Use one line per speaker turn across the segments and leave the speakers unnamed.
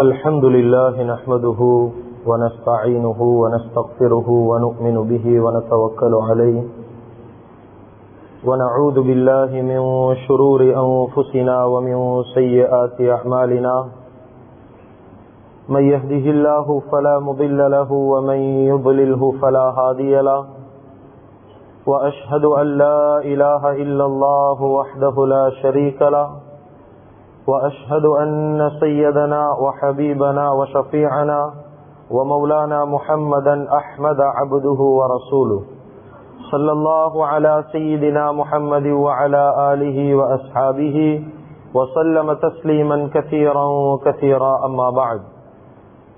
الحمد لله نحمده ونستعينه ونستغفره ونؤمن به ونتوكل عليه ونعوذ بالله من شرور أنفسنا ومن سيئات أعمالنا من يهده الله فلا مضل له ومن يضلله فلا هادي له وأشهد أن لا إله إلا الله وحده لا شريك له وأشهد أن سيدنا وحبيبنا وشفيعنا ومولانا محمدا أحمد عبده ورسوله صلى الله على سيدنا محمد وعلى آله وأصحابه وسلم تسليما كثيرا أما بعد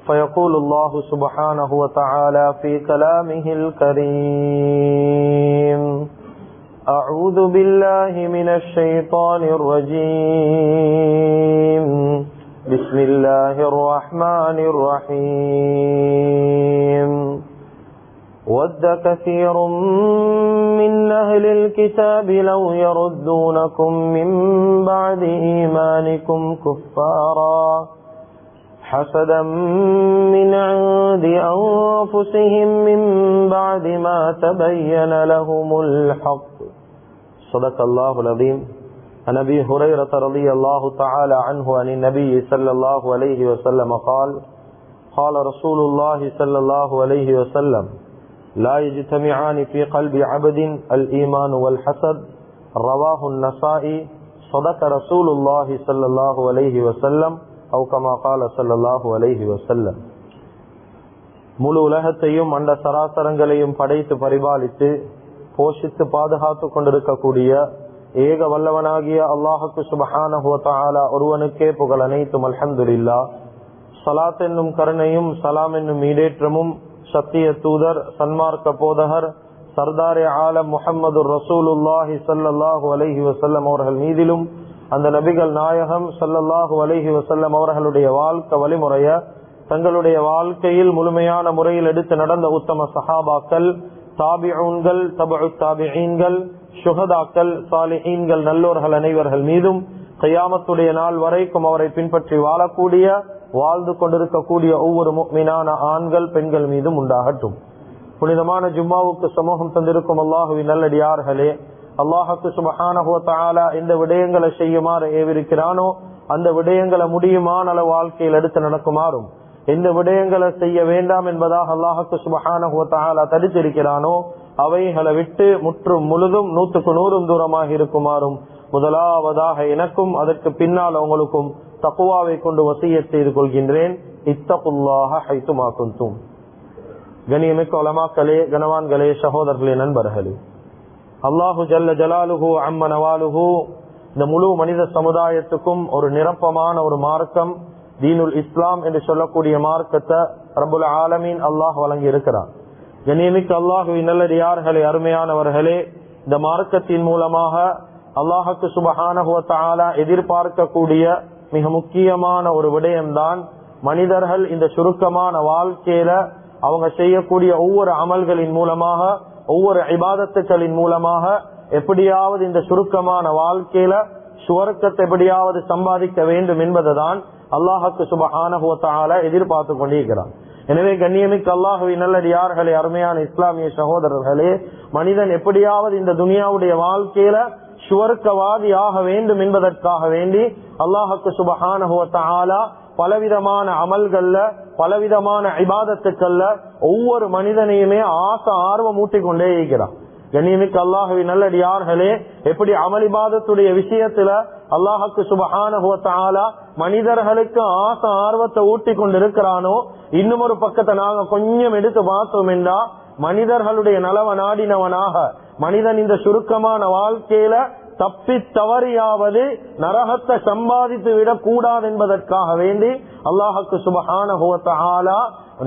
فيقول الله سبحانه وتعالى في كلامه الكريم أعوذ بالله من الشيطان الرجيم بسم الله الرحمن الرحيم ود كثير من أهل الكتاب لو يردونكم من بعد إيمانكم كفارا حسدا من عند أنفسهم من بعد ما تبين لهم الحق صدق الله العظيم. عن أبي هريرة رضي الله تعالى عنه عن النبي صلى الله عليه وسلم قال قال رسول الله صلى الله عليه وسلم لا يجتمعان في قلب عبد الإيمان والحسد رواه النسائي صدق رسول الله صلى الله عليه وسلم أو كما قال صلى الله عليه وسلم. முழு உலகத்தையும் அண்ட சராசரங்களையும் படைத்து பரிபாலித்து போஷித்து பாதுகாத்து கொண்டிருக்கக்கூடிய ஏக வல்லவனாகிய அல்லாஹுக்கு சுப்ஹானஹு வ தஆலா ஒருவனுக்கே புகழ் அனைத்தும். அல்ஹம்துலில்லாஹ். ஸலாத் என்னும் கருணையும் சலாம் என்னும் ஈடேற்றமும் சத்திய தூதர் சன்மார்க்க போதகர் சர்தாரே ஆலம் முஹம்மது ரசூலுல்லாஹி ஸல்லல்லாஹு அலைஹி வஸல்லம் அவர்கள் மீதிலும் அந்த நபிகள் நாயகம் ஸல்லல்லாஹு அலைஹி வஸல்லம் அவர்களுடைய வாழ்க்கை வழிமுறைய தங்களுடைய வாழ்க்கையில் முழுமையான முறையில் எடுத்து நடந்த உத்தம சஹாபாக்கள், தாபிஊன்கள், தபஉ தாபிஈன்கள், ஷுஹதாக்கள், சாலிஹீன்கள், நல்லோர்கள் அனைவர்கள் மீதும் கியாமத்துடைய நாள் வரைக்கும் அவரை பின்பற்றி வாழக்கூடிய வாழ்ந்து கொண்டிருக்கக்கூடிய ஒவ்வொரு முஃமினான ஆண்கள் பெண்கள் மீதும் உண்டாகட்டும். புனிதமான ஜும்மாவுக்கு சமூகம் தந்திருக்கும் அல்லாஹுவின் நல்லடியார்களே, அல்லாஹுக்கு சுப்ஹானஹு வ தஆலா இந்த விடயங்களை செய்யுமாறு ஏவிருக்கிறானோ அந்த விடயங்களை முடியுமான அளவு வாழ்க்கையில் எடுத்து நடக்குமாறும், எந்த விடயங்களை செய்ய வேண்டாம் என்பதாக அல்லாஹுக்கு சுப்ஹானஹு வ தஆலா தடுத்திருக்கிறானோ அவைகளை விட்டு முற்றும் முழுதும் 100% தூரமாக இருக்குமாறும் முதலாவதாக எனக்கும் அதற்கு பின்னால் உங்களுக்கும் தக்வாவை கொண்டு வசியத் செய்து கொள்கின்றேன். இத்தகுல்லாஹ ஹைதுமா குன்தும். கண்ணியமிக்க உலமாக்களே, கனவான்களே, சகோதரர்களே, நண்பர்களே, அல்லாஹு ஜல்ல ஜலாலுஹு அம்ம நவாலுஹு இந்த முழு மனித சமுதாயத்துக்கும் ஒரு நிரப்பமான ஒரு மார்க்கம் தீனுல் இஸ்லாம் என்று சொல்லக்கூடிய மார்க்கத்தை ரப்புல் ஆலமீன் அல்லாஹ் வழங்கி இருக்கிறார். கண்ணியமிக்க அல்லாஹுவின் நல்லடியார்களே, அருமையானவர்களே, இந்த மார்க்கத்தின் மூலமாக அல்லாஹுக்கு சுப்ஹானஹு வ தஆலா எதிர்பார்க்கக்கூடிய மிக முக்கியமான ஒரு விடயம்தான் மனிதர்கள் இந்த சுருக்கமான வாழ்க்கையில அவங்க செய்யக்கூடிய ஒவ்வொரு அமல்களின் மூலமாக, ஒவ்வொரு இபாதத்துக்களின் மூலமாக எப்படியாவது இந்த சுருக்கமான வாழ்க்கையில சுவர்க்கத்தை எப்படியாவது சம்பாதிக்க வேண்டும் என்பதுதான் அல்லாஹுக்கு சுப்ஹானஹு வ தஆலா எதிர்பார்த்து கொண்டிருக்கிறார். எனவே கண்ணியமிக்க அல்லாஹுவின் நல்லடியார்களே, அருமையான இஸ்லாமிய சகோதரர்களே, மனிதன் எப்படியாவது இந்த துனியாவுடைய வாழ்க்கையில சுவர்க்கவாதி ஆக வேண்டும் என்பதற்காக வேண்டி அல்லாஹுக்கு சுப்ஹானஹு வ தஆலா பலவிதமான அமல்கள்ல, பலவிதமான இபாதத்துக்கள்ல ஒவ்வொரு மனிதனையுமே ஆசை ஆர்வம் ஊட்டிக் கொண்டே இருக்கிறார். கண்ணியமிக்க அல்லாஹுவின் நல்லடியார்களே, எப்படி அமல் இபாதத்துடைய விஷயத்துல அல்லாஹுக்கு சுப்ஹானஹு வ தஆலா மனிதர்களுக்கு ஆசை ஆர்வத்தை ஊட்டி கொண்டிருக்கிறானோ, இன்னும் ஒரு பக்கத்தை நாங்க கொஞ்சம் எடுத்து பார்த்தோம் என்றா மனிதர்களுடைய நலவ நாடினவனாக மனிதன் இந்த சுருக்கமான வாழ்க்கையில தப்பி தவறியாவது நரகத்தை சம்பாதித்து விடக் கூடாது என்பதற்காக வேண்டி அல்லாஹுக்கு சுப்ஹானஹு வ தஆலா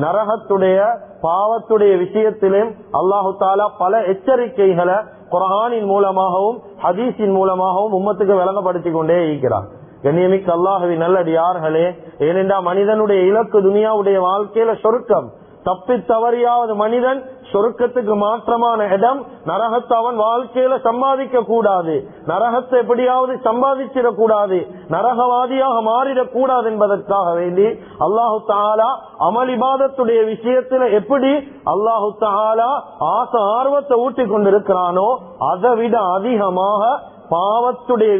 நரகத்துடைய பாவத்துடைய விஷயத்திலும் அல்லாஹு தஆலா பல எச்சரிக்கைகளை குர்ஆனின் மூலமாகவும் ஹதீஸின் மூலமாகவும் உம்மத்துக்கு விளங்கப்படுத்தி கொண்டே இருக்கிறார். கண்ணியமிக்க அல்லாஹுவின் நல்லடியார்களே, ஏனென்றா மனிதனுடைய இலக்கு துனியாவுடைய வாழ்க்கையில சொர்க்கம். தப்பி தவறியாவது மனிதன் சொர்க்கத்துக்கு மாற்றமான இடம். நரகத்தை அவன் வாழ்க்கையில சம்பாதிக்க கூடாது, நரகத்தை எப்படியாவது சம்பாதிச்சிடக் கூடாது, நரகவாதியாக மாறிடக் கூடாது என்பதற்காக வேண்டி அல்லாஹு தஆலா அமல் இபாதத்துடைய விஷயத்துல எப்படி அல்லாஹு தஆலா ஆர்வத்தை ஊட்டி கொண்டிருக்கிறானோ அதை விட அதிகமாக பாவத்துடைய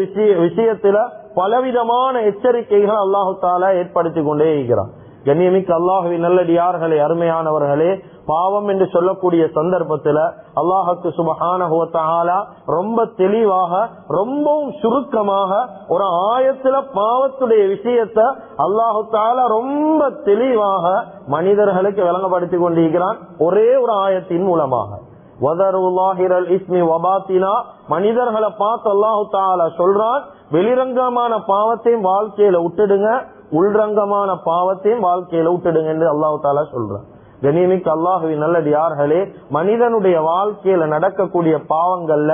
விஷயத்துல பலவிதமான எச்சரிக்கைகள் அல்லாஹு தஆலா ஏற்படுத்திக் கொண்டே இருக்கிறான். கண்ணியமிக்க அல்லாஹுவின் நல்லடியார்களே, அருமையானவர்களே, பாவம் என்று சொல்லக்கூடிய சந்தர்ப்பத்துல அல்லாஹுக்கு சுப்ஹானஹு வ தஆலா ரொம்ப தெளிவாக ரொம்பவும் சுருக்கமாக ஒரு ஆயத்துல பாவத்துடைய விஷயத்தை அல்லாஹு தஆலா ரொம்ப தெளிவாக மனிதர்களுக்கு விளங்கப்படுத்தி கொண்டிருக்கிறான் ஒரே ஒரு ஆயத்தின் மூலமாக. மனிதர்களை பார்த்து அல்லாஹு தஆலா சொல்றான், வெளிரங்கமான பாவத்தையும் வாழ்க்கையில விட்டுடுங்க, உள்ரங்கமான பாவத்தையும் வாழ்க்கையில விட்டுடுங்க என்று அல்லாஹு தஆலா சொல்றான். கண்ணியமிக்க அல்லாஹுவின் நல்லடியார்களே, மனிதனுடைய வாழ்க்கையில நடக்கக்கூடிய பாவங்கள்ல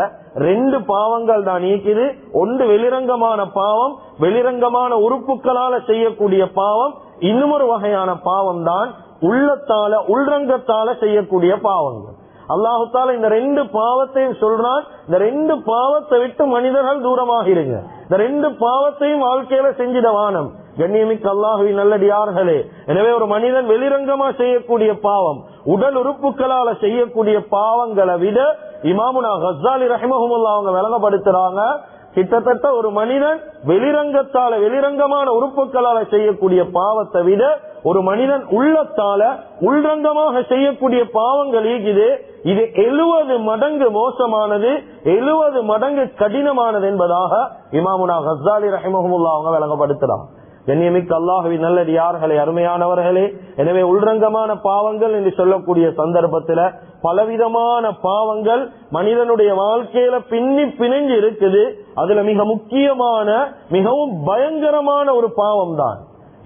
2 பாவங்கள் தான் இருக்குது. ஒன்று வெளிரங்கமான பாவம், வெளிரங்கமான உறுப்புகளால செய்யக்கூடிய பாவம். இன்னொரு வகையான பாவம் தான் உள்ளத்தால உள்ரங்கத்தால செய்யக்கூடிய பாவங்கள். அல்லாஹு தஆலா இந்த 2 பாவத்தையும் சொல்றான். இந்த 2 பாவத்தை விட்டு மனிதர்கள் தூரமாக இருங்க. இந்த 2 பாவத்தையும் வாழ்க்கையில செஞ்சிட வானம். கண்ணியமிக்க அல்லாஹுவின் நல்லடியார்களே, எனவே ஒரு மனிதன் வெளிரங்கமா செய்யக்கூடிய பாவம், உடல் உறுப்புகளால செய்யக்கூடிய பாவங்களை விட இமாமுனா கஸ்ஸாலி ரஹிமஹுல்லாஹ் அவங்க விளங்கப்படுத்துறாங்க, கிட்டத்தட்ட ஒரு மனிதன் வெளிரங்கத்தால வெளிரங்கமான உறுப்புகளால செய்யக்கூடிய பாவத்தை விட ஒரு மனிதன் உள்ளத்தால உள்ரங்கமாக செய்யக்கூடிய பாவங்கள் இருக்குது. இது 70 மடங்கு மோசமானது, 70 மடங்கு கடினமானது என்பதாக இமாமுனா கஸ்ஸாலி ரஹிமஹுல்லாஹ் அவங்க விளங்கப்படுத்துறாங்க. கண்ணியமிக்க அல்லாஹுவின் நல்லடியார்களே, அருமையானவர்களே, எனவே உள்ரங்கமான பாவங்கள் என்று சொல்லக்கூடிய சந்தர்ப்பத்துல பலவிதமான பாவங்கள் மனிதனுடைய வாழ்க்கையில பின்னி பிணைஞ்சு இருக்குது. அதுல மிக முக்கியமான மிகவும் பயங்கரமான ஒரு பாவம் தான்,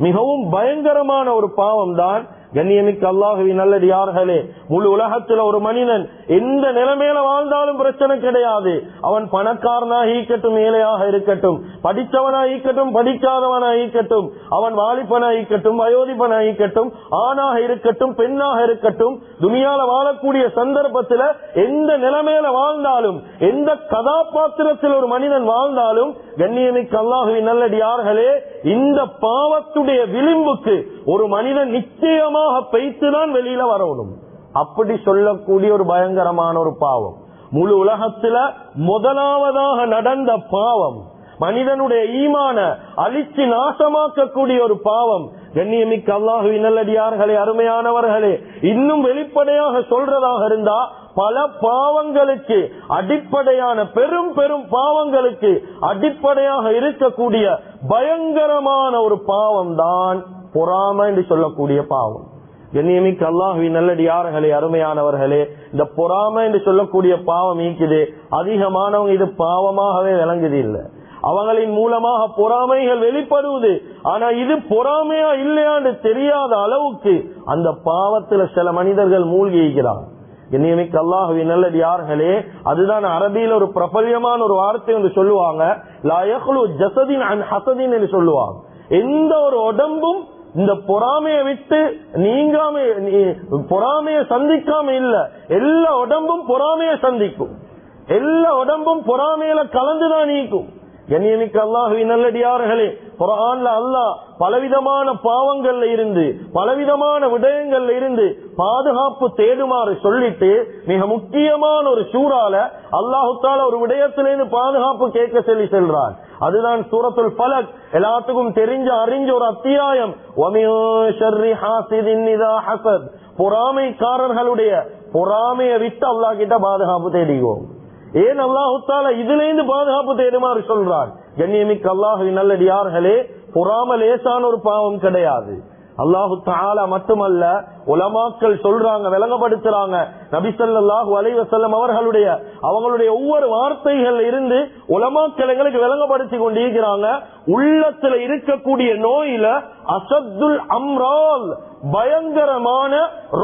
மிகவும் பயங்கரமான ஒரு பாவம் தான் கண்ணியமிக்க அல்லாஹுவின் நல்லடியார்களே, முழு உலகத்துல ஒரு மனிதன் எந்த நிலைமையில வாழ்ந்தாலும் பிரச்சனை கிடையாது. அவன் பணக்காரனாக ஈக்கட்டும், ஏழையாக இருக்கட்டும், படித்தவனாக ஈக்கட்டும், படிக்காதவனாக ஈக்கட்டும், அவன் வாலிபனாக ஈக்கட்டும், வயோதிபனாக ஈக்கட்டும், ஆணாக இருக்கட்டும், பெண்ணாக இருக்கட்டும், துனியால வாழக்கூடிய சந்தர்ப்பத்துல எந்த நிலைமையில வாழ்ந்தாலும், எந்த கதாபாத்திரத்தில் ஒரு மனிதன் வாழ்ந்தாலும் கண்ணியமிக்க அல்லாஹுவின் நல்லடியார்களே, இந்த பாவத்துடைய விளிம்புக்கு ஒரு மனிதன் நிச்சயமாக பெய்த்துதான் வெளியில வரணும். அப்படி சொல்லக்கூடிய ஒரு பயங்கரமான ஒரு பாவம், முழு உலகத்துல முதலாவதாக நடந்த பாவம், மனிதனுடைய ஈமான அழிச்சு நாசமாக்கக்கூடிய ஒரு பாவம். கண்ணியமிக்க அல்லாஹுவின் நல்லடியார்களே, அருமையானவர்களே, இன்னும் வெளிப்படையாக சொல்றதாக இருந்தா பல பாவங்களுக்கு அடிப்படையான பெரும் பெரும் பாவங்களுக்கு அடிப்படையாக இருக்கக்கூடிய பயங்கரமான ஒரு பாவம் தான் பொறாமை என்று சொல்லக்கூடிய பாவம். கண்ணியமிக்க அல்லாஹுவின் நல்லடியார்களே, அருமையானவர்களே, இந்த பொறாமை என்று சொல்லக்கூடிய பாவம் இருக்குது. அதிகமானவங்க இது பாவமாகவே விளங்குது இல்லை, அவங்களின் மூலமாக பொறாமைகள் வெளிப்படுவது. ஆனா இது பொறாமையா இல்லையான்னு தெரியாத அளவுக்கு அந்த பாவத்துல சில மனிதர்கள் மூழ்கி இருக்கிறார். கண்ணியமிக்க அல்லாஹுவின் நல்லடியார்களே, அதுதான் அரபியில ஒரு பிரபல்யமான ஒரு வார்த்தை என்று சொல்லுவாங்க, லா யக்லு ஜஸதின் அன் ஹஸதின் என்று சொல்லுவாங்க. எந்த ஒரு உடம்பும் இந்த பொறாமையை விட்டு நீங்காம, பொறாமையை சந்திக்காம இல்ல, எல்லா உடம்பும் பொறாமையை சந்திக்கும், எல்லா உடம்பும் பொறாமையில கலந்துதான் நீக்கும். கண்ணியமிக்க அல்லாஹுவின் நல்லடியார்களே, குர்ஆன்ல அல்லாஹ் பலவிதமான பாவங்கள்ல இருந்து பலவிதமான விடயங்கள்ல இருந்து பாதுகாப்பு தேடுமாறு சொல்லிட்டு மிக முக்கியமான ஒரு சூறால அல்லாஹு தஆலா ஒரு விடயத்திலிருந்து பாதுகாப்பு கேட்க சொல்லி செல்றான். அதுதான் சூரத்துல் ஃபலக். எல்லாத்துக்கும் தெரிஞ்ச அறிஞ்ச ஒரு அத்தியாயம். வமின் ஷர்ரி ஹாசிதின் இதா ஹஸத், பொறாமைக்காரர்களுடைய பொறாமையை விட்டு அல்லாஹ் கிட்ட பாதுகாப்பு தேடிவோம். ஏன் அல்லாஹு தஆலா இதுல இருந்து பாதுகாப்பு தேடுமாறு சொல்றான்? கண்ணியமிக்க அல்லாஹுவின் நல்லடியார்களே, பொறாமை லேசான ஒரு பாவம் கிடையாது. அல்லாஹு தஆலா மட்டுமல்ல, உலமாக்கள் சொல்றாங்க, விளங்கப்படுத்துறாங்க. நபி ஸல்லல்லாஹு அலைஹி வஸல்லம் அவங்களுடைய ஒவ்வொரு வார்த்தைகள் இருந்து உலமாக்கள் எங்களுக்கு விளங்கப்படுத்தி கொண்டிருக்கிறாங்க. உள்ளத்துல இருக்கக்கூடிய நோயில அசத்துல் அம்ரால், பயங்கரமான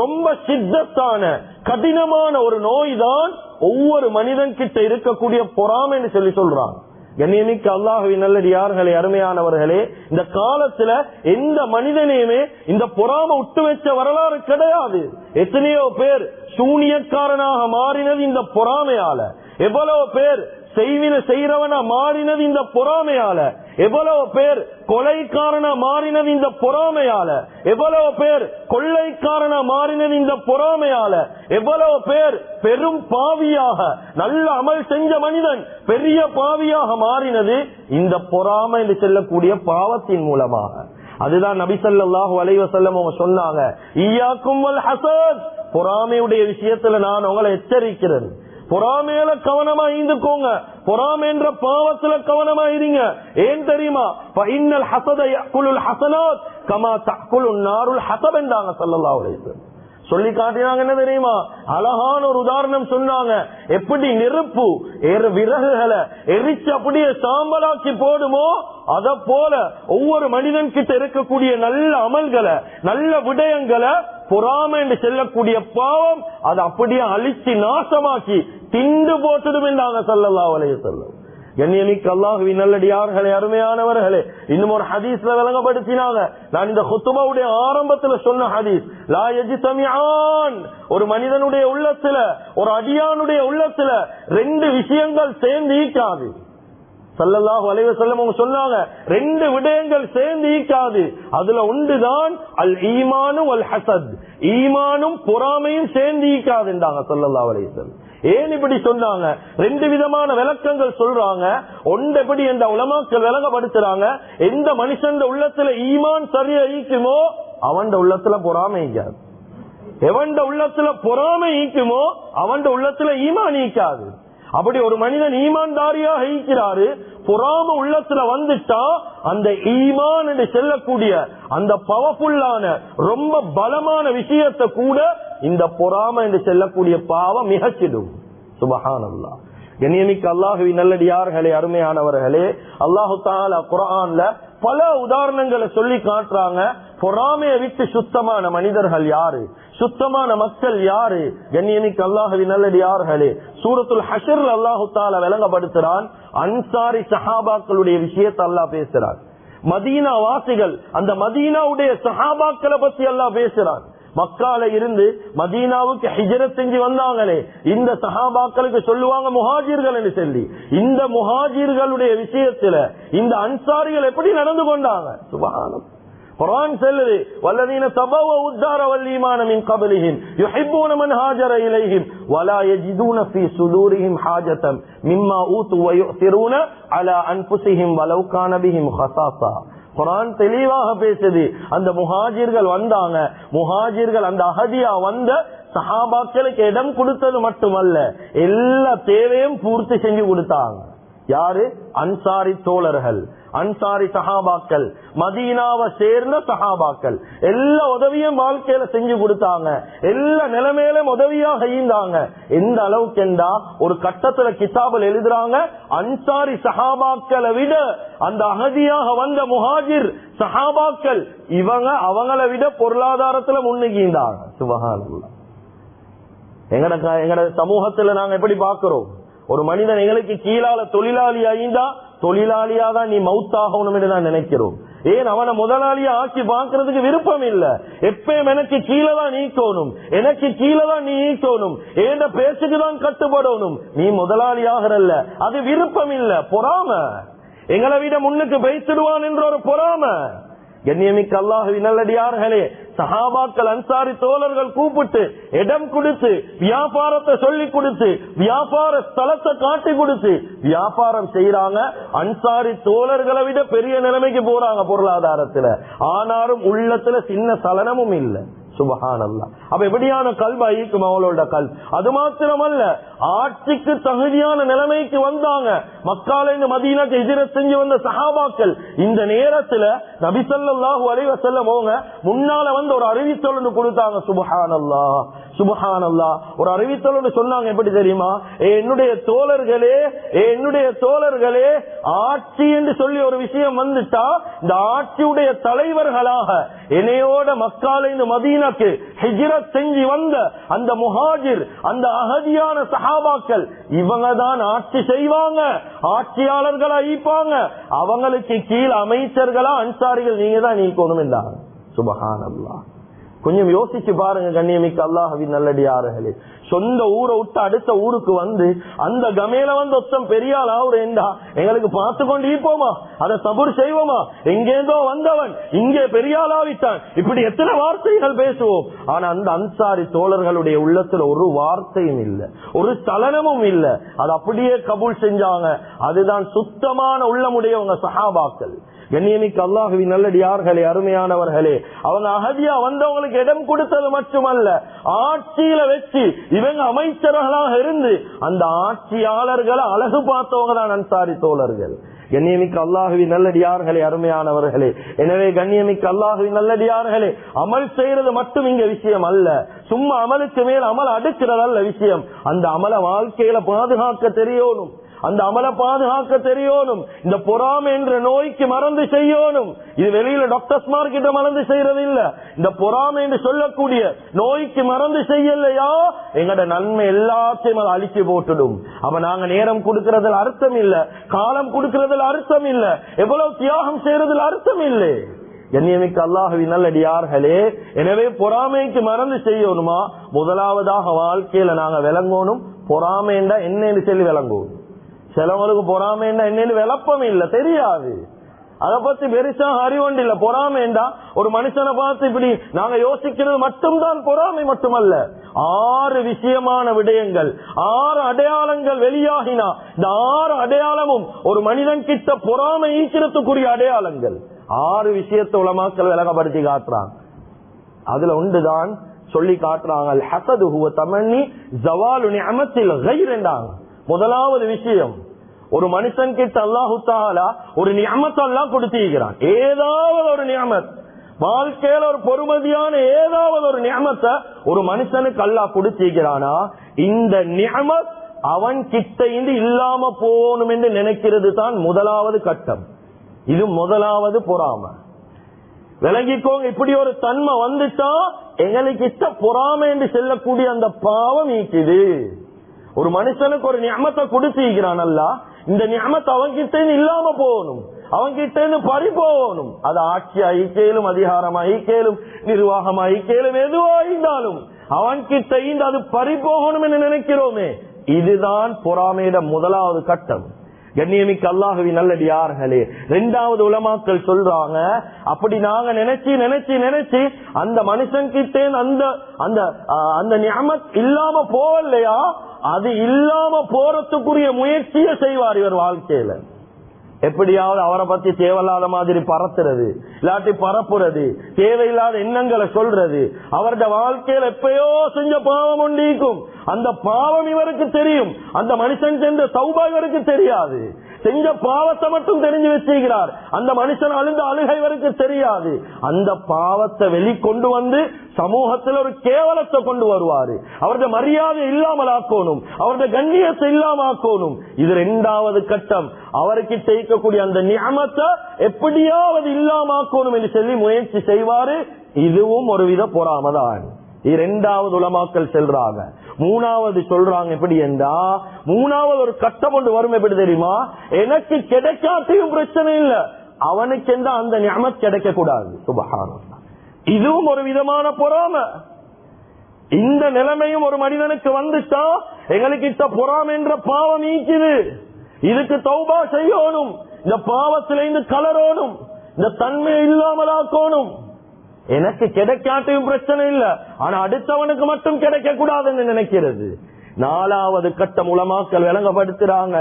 ரொம்ப சித்தத்தான கடினமான ஒரு நோய் தான் ஒவ்வொரு மனிதன் கிட்ட இருக்கக்கூடிய பொறாமைன்னு சொல்லி சொல்றாங்க. கண்ணியமிக்க அல்லாஹுவின் நல்லடியார்களே, அருமையானவர்களே, இந்த காலத்துல எந்த மனிதனையுமே இந்த பொறாமை விட்டு வச்ச வரலாறு கிடையாது. எத்தனையோ பேர்
சூனியக்காரனாக மாறினது இந்த பொறாமையால, எவ்வளவு பேர் செய்றவனா மாறினது இந்த பொறாமையால, எவ்வளவு பேர் கொலைக்காரனா மாறினது இந்த பொறாமையால, எவ்வளவு பேர் கொள்ளைக்காரனா மாறினது இந்த பொறாமையால, எவ்வளவு பேர் பெரும் பாவியாக நல்ல அமல் செஞ்ச மனிதன் பெரிய பாவியாக மாறினது இந்த பொறாமை என்று செல்லக்கூடிய பாவத்தின் மூலமாக. அதுதான் நபி ஸல்லல்லாஹு அலைஹி வஸல்லம் அவங்க சொன்னாங்க, ஈயாக்கும் வல் ஹஸத், பொறாமையுடைய விஷயத்துல நான் உங்களை எச்சரிக்கிறேன், பொறாமையில கவனமா இருந்துக்கோங்க, பொறாமை என்ற பாவத்துல கவனமா இருங்க. ஏன் தெரியுமா? ஃபஇன்னல் ஹஸத யஅகுலுல் ஹஸனாத் கமா தஅகுலுன் நாருல் ஹஸப் என்றாங்க ஸல்லல்லாஹு அலைஹி வஸல்லம். சொல்லி காட்டினாங்க. என்ன தெரியுமா? அழகான ஒரு உதாரணம் சொன்னாங்க. எப்படி நெருப்பு விறகுகளை எரிச்சு அப்படியே சாம்பலாக்கி போடுமோ அத போல ஒவ்வொரு மனிதன் கிட்ட இருக்கக்கூடிய நல்ல அமல்களை நல்ல விடயங்களை பொறாமை என்று செல்லக்கூடிய பாவம் அதை அப்படியே அழிச்சு நாசமாக்கி திண்டு போட்டுடும் என்றாங்க ஸல்லல்லாஹு அலைஹி வஸல்லம். கண்ணியமிக்க அல்லாஹ்வின் நல்லடியார்களே, அருமையானவர்களே, இன்னும் ஒரு ஹதீஸ்ல விளங்கப்படுத்தினாங்க. நான் இந்த குத்துபாவுடைய ஆரம்பத்துல சொன்ன ஹதீஸ், லா யஜ்தமிஆன், ஒரு மனிதனுடைய உள்ளத்துல ஒரு அடியானுடைய உள்ளத்துல ரெண்டு விஷயங்கள் சேர்ந்து ஈக்காது. ஸல்லல்லாஹு அலைஹி வஸல்லம் அவங்க சொன்னாங்க, ரெண்டு விடயங்கள் சேர்ந்து ஈக்காது. அதுல ஒன்றுதான் அல் ஈமானு வல் ஹஸத், ஈமானும் பொறாமையும் சேர்ந்து ஈக்காது என்றாங்க ஸல்லல்லாஹு அலைஹி வஸல்லம். ஏன் இப்படி சொன்னாங்க? ரெண்டு விதமான விளக்கங்கள் சொல்றாங்க. ஒன்று எப்படி என்ற உலமாக்கள் விளங்கப்படுத்துறாங்க, எந்த மனுஷன் உள்ளத்துல ஈமான் சரியா ஈக்குமோ அவன் உள்ளத்துல பொறாமை ஈக்காது, எவன் உள்ளத்துல பொறாமை ஈக்குமோ அவன் உள்ளத்துல ஈமான் ஈக்காது. அப்படி ஒரு மனிதன் ஈமான்தாரியாக ஈக்கிறாரு, பொறாம உள்ளத்துல வந்துட்டா அந்த ஈமான் என்று செல்லக்கூடிய அந்த பவர்ஃபுல்லான ரொம்ப பலமான விஷயத்தை கூட இந்த பொறாம என்று செல்லக்கூடிய பாவம் மிகச்சிடும். சுப்ஹானல்லாஹ். கண்ணியமிக்க அல்லாஹ்வின் நல்லடியார்களே, அருமையானவர்களே, அல்லாஹு தஆலா குர்ஆன்ல பல உதாரணங்களை சொல்லி காட்டுறாங்க. பொறாமையை விட்டு சுத்தமான மனிதர்கள் யாரு, சுத்தமான மக்கள் யாரு? கண்ணியமிக்க அல்லாஹ்வின் நல்லடியார்களே, சூரத்துல் ஹஷ்ர்ல அல்லாஹு தஆலா விளங்கப்படுத்துறான். அன்சாரி சஹாபாக்களுடைய விஷயத்தை அல்லாஹ் பேசுறான். மதீனா வாசிகள், அந்த மதீனாவுடைய சஹாபாக்களை பத்தி அல்லாஹ் பேசுறான். மக்கால இருந்து மதீனாவுக்கு ஹிஜ்ரத் செஞ்சு வந்தாங்களே, இந்த சஹாபாக்களுக்கு சொல்லுவாங்க முஹாஜிர்கள் என்று சொல்லி. இந்த முஹாஜிர்களுடைய விஷயத்துல இந்த அன்சாரிகள் எப்படி நடந்து கொண்டாங்க? சுப்ஹானல்லாஹ். குர்ஆன் சொல்லுது, வல்லதீன தபவவு الدار والإيمان من قبلهم يحبون من هاجر إليهم ولا يجدون في صدورهم حاجة مما أوتوا ويؤثرون على أنفسهم ولو كان بهم خصاصة. குர்ஆன் தெளிவாக பேசுது. அந்த முஹாஜிர்கள் வந்தாங்க, முஹாஜிர்கள் அந்த அஹதியா வந்த சஹாபாக்களுக்கு இடம் கொடுத்தது மட்டுமல்ல, எல்லா தேவையும் பூர்த்தி செஞ்சு கொடுத்தாங்க. யாரு? அன்சாரி தோழர்கள், அன்சாரி சஹாபாக்கள், மதீனாவை சேர்ந்த சஹாபாக்கள். எல்லா உதவியும் வாழ்க்கையில செஞ்சு கொடுத்தாங்க, எல்லா நிலைமையிலும் உதவியாக இருந்தாங்க. எந்த அளவுக்கு என்றா ஒரு கட்டத்துல கிதாபில் எழுதுறாங்க, அன்சாரி சஹாபாக்களை விட அந்த அகதியாக வந்த முஹாஜிர் சஹாபாக்கள் இவங்க அவங்களை விட பொருளாதாரத்துல முன்னுக்கின்றாங்க. சுப்ஹானல்லாஹ். எங்கட சமூகத்துல நாங்க எப்படி பாக்குறோம்? ஒரு மனிதன் எங்களுக்கு கீழால தொழிலாளி ஆயிந்தா தொழிலாளியா தான் நீ மவுத்தாகணும் என்று தான் நினைக்கிறோம். ஏன் அவனை முதலாளியா ஆக்கி பார்க்கறதுக்கு விருப்பம் இல்ல. எப்பயும் எனக்கு கீழே தான் நீக்கணும், எனக்கு கீழே தான் நீ நீக்கணும், ஏன் பேச்சுக்கு தான் கட்டுப்படணும். நீ முதலாளி ஆகிறல்ல, அது விருப்பம் இல்ல, பொறாம. எங்களை விட முன்னுக்கு பேசிடுவான் என்ற ஒரு பொறாம. கண்ணியமிக்க அல்லாஹ்வின் நல்லடியார்களே, சஹாபாக்கள் அன்சாரி தோழர்கள் கூப்பிட்டு இடம் கொடுத்து வியாபாரத்தை சொல்லி கொடுத்து வியாபார ஸ்தலத்தை காட்டி கொடுத்து வியாபாரம் செய்யறாங்க. அன்சாரி தோழர்களை விட பெரிய நிலைமைக்கு போறாங்க பொருளாதாரத்துல. ஆனாலும் உள்ளத்துல சின்ன சலனமும் இல்லை. சுப்ஹானல்லாஹ். அப்ப எப்படியான கல்வி ஐக்கும் அவளோட கல்வி. அது மாத்திரமல்ல, ஆட்சிக்கு தகுதியான நிலைமைக்கு வந்தாங்க. மக்கால இந்த மதீனாக்கு ஹிஜ்ரத் செஞ்சு வந்த சஹாபாக்கள் இந்த நேரத்துல நபி ஸல்லல்லாஹு அலைஹி வஸல்லம் அவங்க முன்னால வந்து ஒரு அறிவித்தல் ஒன்று கொடுத்தாங்க. சுப்ஹானல்லாஹ், சுப்ஹானல்லாஹ். ஒரு அறிவித்தல் ஒன்று சொன்னாங்க. எப்படி தெரியுமா? என்னுடைய தோழர்களே, என்னுடைய தோழர்களே, ஆட்சி என்று சொல்லி ஒரு விஷயம் வந்துட்டா இந்த ஆட்சியுடைய தலைவர்களாக என்னையோட மக்கால இந்த மதீனா ஹிஜ்ரத் செஞ்சு வந்த அந்த முஹாஜிர், அந்த அஹதியான சஹாபாக்கள் இவங்க தான் ஆட்சி செய்வாங்க, ஆட்சியாளர்களா ஈப்பாங்க. அவங்களுக்கு கீழ் அமைச்சர்களா அன்சாரிகள் நீங்க தான் நீக்கணும் என்றாங்க. சுப்ஹானல்லாஹ். கொஞ்சம் யோசிச்சு பாருங்க கண்ணியமிக்க அல்லாஹ்வின் நல்லடியார்களே. சொந்த ஊரை விட்டு அடுத்த ஊருக்கு வந்து அந்த கமையில வந்து ஒத்தம் பெரியாள் ஆகுறேன்டா எங்களுக்கு பார்த்து கொண்டு இருப்போமா? அதை சபூர் செய்வோமா? எங்கேந்தோ வந்தவன் இங்கே பெரியாள் ஆவிட்டான், இப்படி எத்தனை வார்த்தைகள் பேசுவோம். ஆனா அந்த அன்சாரி தோழர்களுடைய உள்ளத்துல ஒரு வார்த்தையும் இல்லை, ஒரு சலனமும் இல்லை. அது அப்படியே கபூல் செஞ்சாங்க. அதுதான் சுத்தமான உள்ளமுடையவங்க சஹாபாக்கள். கண்ணியமிக்க அல்லாஹ்வின் நல்லடியார்களே, அருமையானவர்களே, அவங்க அகதியா வந்தவங்களுக்கு இடம் கொடுத்தது மட்டுமல்ல, ஆட்சியில வச்சு இவங்க அமைச்சர்களாக இருந்து அந்த ஆட்சியாளர்களை அழகு பார்த்தவங்க தான் அன்சாரி தோழர்கள். கண்ணியமிக்க அல்லாஹ்வின் நல்லடியார்களே, அருமையானவர்களே, எனவே கண்ணியமிக்க அல்லாஹ்வின் நல்லடியார்களே, அமல் செய்யறது மட்டும் இங்க விஷயம் அல்ல. சும்மா அமலுக்கு மேல் அமல் அடுக்கிறதல்ல விஷயம். அந்த அமல வாழ்க்கையில பாதுகாக்க தெரியணும், அந்த அமலை பாதுகாக்க தெரியணும். இந்த பொறாமை என்ற நோய்க்கு மறந்து செய்யணும். இது வெளியில டாக்டர்ஸ் மார்க்கிட்ட மறந்து செய்யறது இல்ல. இந்த பொறாமை என்று சொல்லக்கூடிய நோய்க்கு மறந்து செய்யலையா எங்கட நன்மை எல்லாத்தையும் அதை அழிச்சு போட்டுடும். அப்ப நாங்க நேரம் கொடுக்கறதுல அர்த்தம் இல்ல, காலம் கொடுக்கறதுல அர்த்தம் இல்ல, எவ்வளவு தியாகம் செய்யறதுல அர்த்தம் இல்லை. கண்ணியமிக்க அல்லாஹ்வின் நல்லடியார்களே, எனவே பொறாமைக்கு மறந்து செய்யணுமா? முதலாவதாக வாழ்க்கையில நாங்க விளங்கணும் பொறாமைண்டா என்னன்னு சொல்லி விளங்குவோம். சிலவங்களுக்கு பொறாமைண்டா என்னன்னு விளப்பம் இல்ல, தெரியாது. அதை பத்தி பெருசா அறிவொண்டு இல்ல. பொறாமைண்டா ஒரு மனுஷனை பார்த்து இப்படி நாங்க யோசிக்கிறது மட்டும்தான் பொறாமை மட்டுமல்ல. 6 விஷயமான விடயங்கள், 6 அடையாளங்கள் வெளியாகினா இந்த 6 அடையாளமும் ஒரு மனிதன் கிட்ட பொறாமை ஈக்கிறதுக்குரிய அடையாளங்கள். 6 விஷயத்தை உலமாக்கள் விளங்கப்படுத்தி காட்டுறாங்க. அதுல ஒன்றுதான் சொல்லி காட்டுறாங்க, அல் ஹஸது ஹுவ தமன்னி ஸவாலு நிஅமத்தில் கைர் என்றாங்க. முதலாவது விஷயம், ஒரு மனுஷன் கிட்ட அல்லாஹு தஆலா ஒரு நிஅமத் அல்லாஹ் கொடுத்திருக்கிறான். ஏதாவது ஒரு நிஅமத், வாழ்க்கையில ஒரு பொறுமதியான ஏதாவது ஒரு நிஅமத்தை ஒரு மனுஷனுக்கு அல்லாஹ் கொடுத்திருக்கிறானா, இந்த நிஅமத் அவன் கிட்ட இருந்து இல்லாம போகணும் என்று நினைக்கிறது தான் முதலாவது கட்டம். இது முதலாவது பொறாமை. விளங்கிக்கோங்க, இப்படி ஒரு தன்மை வந்துட்டா எங்களுக்கு பொறாமை என்று சொல்லக்கூடிய அந்த பாவம் நீக்குது. ஒரு மனுஷனுக்கு ஒரு நியமத்தை கொடுத்திருக்கிறான் அல்லாஹ், இந்த நியமத்தை அவன்கிட்ட இல்லாம போகணும், அவன்கிட்ட பறி போகணும். அது ஆட்சி ஐக்கியலும், அதிகாரம் ஐக்கியலும், நிர்வாகம் ஐக்கியலும், எதுவா இருந்தாலும் அவன்கிட்ட அது பறி போகணும் என்று நினைக்கிறோமே, இதுதான் பொறாமையிட முதலாவது கட்டம். கண்ணியமிக்க அல்லாஹ்வின் நல்லடியார்களே, 2வது உலமாக்கள் சொல்றாங்க, அப்படி நாங்க நினைச்சு நினைச்சு நினைச்சு அந்த மனுஷன் கிட்டே அந்த நியமத் இல்லாம போவலையா, அது இல்லாம போறதுக்குரிய முயற்சியை செய்வார் இவர் வாழ்க்கையில. எப்படியாவது அவரை பத்தி தேவையில்லாத மாதிரி பறத்துறது, இல்லாட்டி பரப்புறது, தேவையில்லாத எண்ணங்களை சொல்றது. அவருடைய வாழ்க்கையில எப்பயோ செஞ்ச பாவம் உண்டிக்கும், அந்த பாவம் இவருக்கு தெரியும், அந்த மனுஷன் சென்ற தௌபா இவருக்கு தெரியாது. செஞ்ச பாவத்தை மட்டும் தெரிஞ்சு வச்சுக்கிறார், அந்த மனுஷன் அழுந்த அழுகை இவருக்கு தெரியாது. அந்த பாவத்தை வெளிக்கொண்டு வந்து சமூகத்தில் ஒரு கேவலத்தை கொண்டு வருவாரு. அவருடைய மரியாதை இல்லாமல் ஆக்கணும், அவருடைய கண்ணியத்தை இல்லாம ஆக்கணும். இது 2வது கட்டம். அவருக்கு செய்யக்கூடிய அந்த நியமத்தை எப்படியாவது இல்லாம ஆக்கணும் என்று சொல்லி முயற்சி செய்வாரு. இதுவும் ஒரு வித பொறாமதான். 2வது உலமாக்கள் செல்றாங்க. 3வது சொல்றாங்க எப்படி என்றா, 3வது ஒரு கட்டம் கொண்டு வரும். எப்படி தெரியுமா? எனக்கு கிடைக்காட்டியும் பிரச்சனை இல்ல, அவனுக்கு எந்த அந்த நியமத் கிடைக்க கூடாது. சுப்ஹானல்லாஹ், இதுவும் ஒரு விதமான பொறாமை. இந்த நிலைமையும் ஒரு மனிதனுக்கு வந்துட்டா எங்களுக்கு பொறாமை என்ற பாவம் நீக்குது. இதுக்கு தௌபா செய்யணும், இந்த பாவத்திலிருந்து கலரணும், இந்த தன்மையை இல்லாமலாக்கணும். எனக்கு கிடைக்காட்டையும் பிரச்சனை இல்ல, ஆனா அடுத்தவனுக்கு மட்டும் கிடைக்க கூடாதுன்னு நினைக்கிறது. 4வது கட்டம் உலமாக்கள் விளங்கப்படுத்துறாங்க,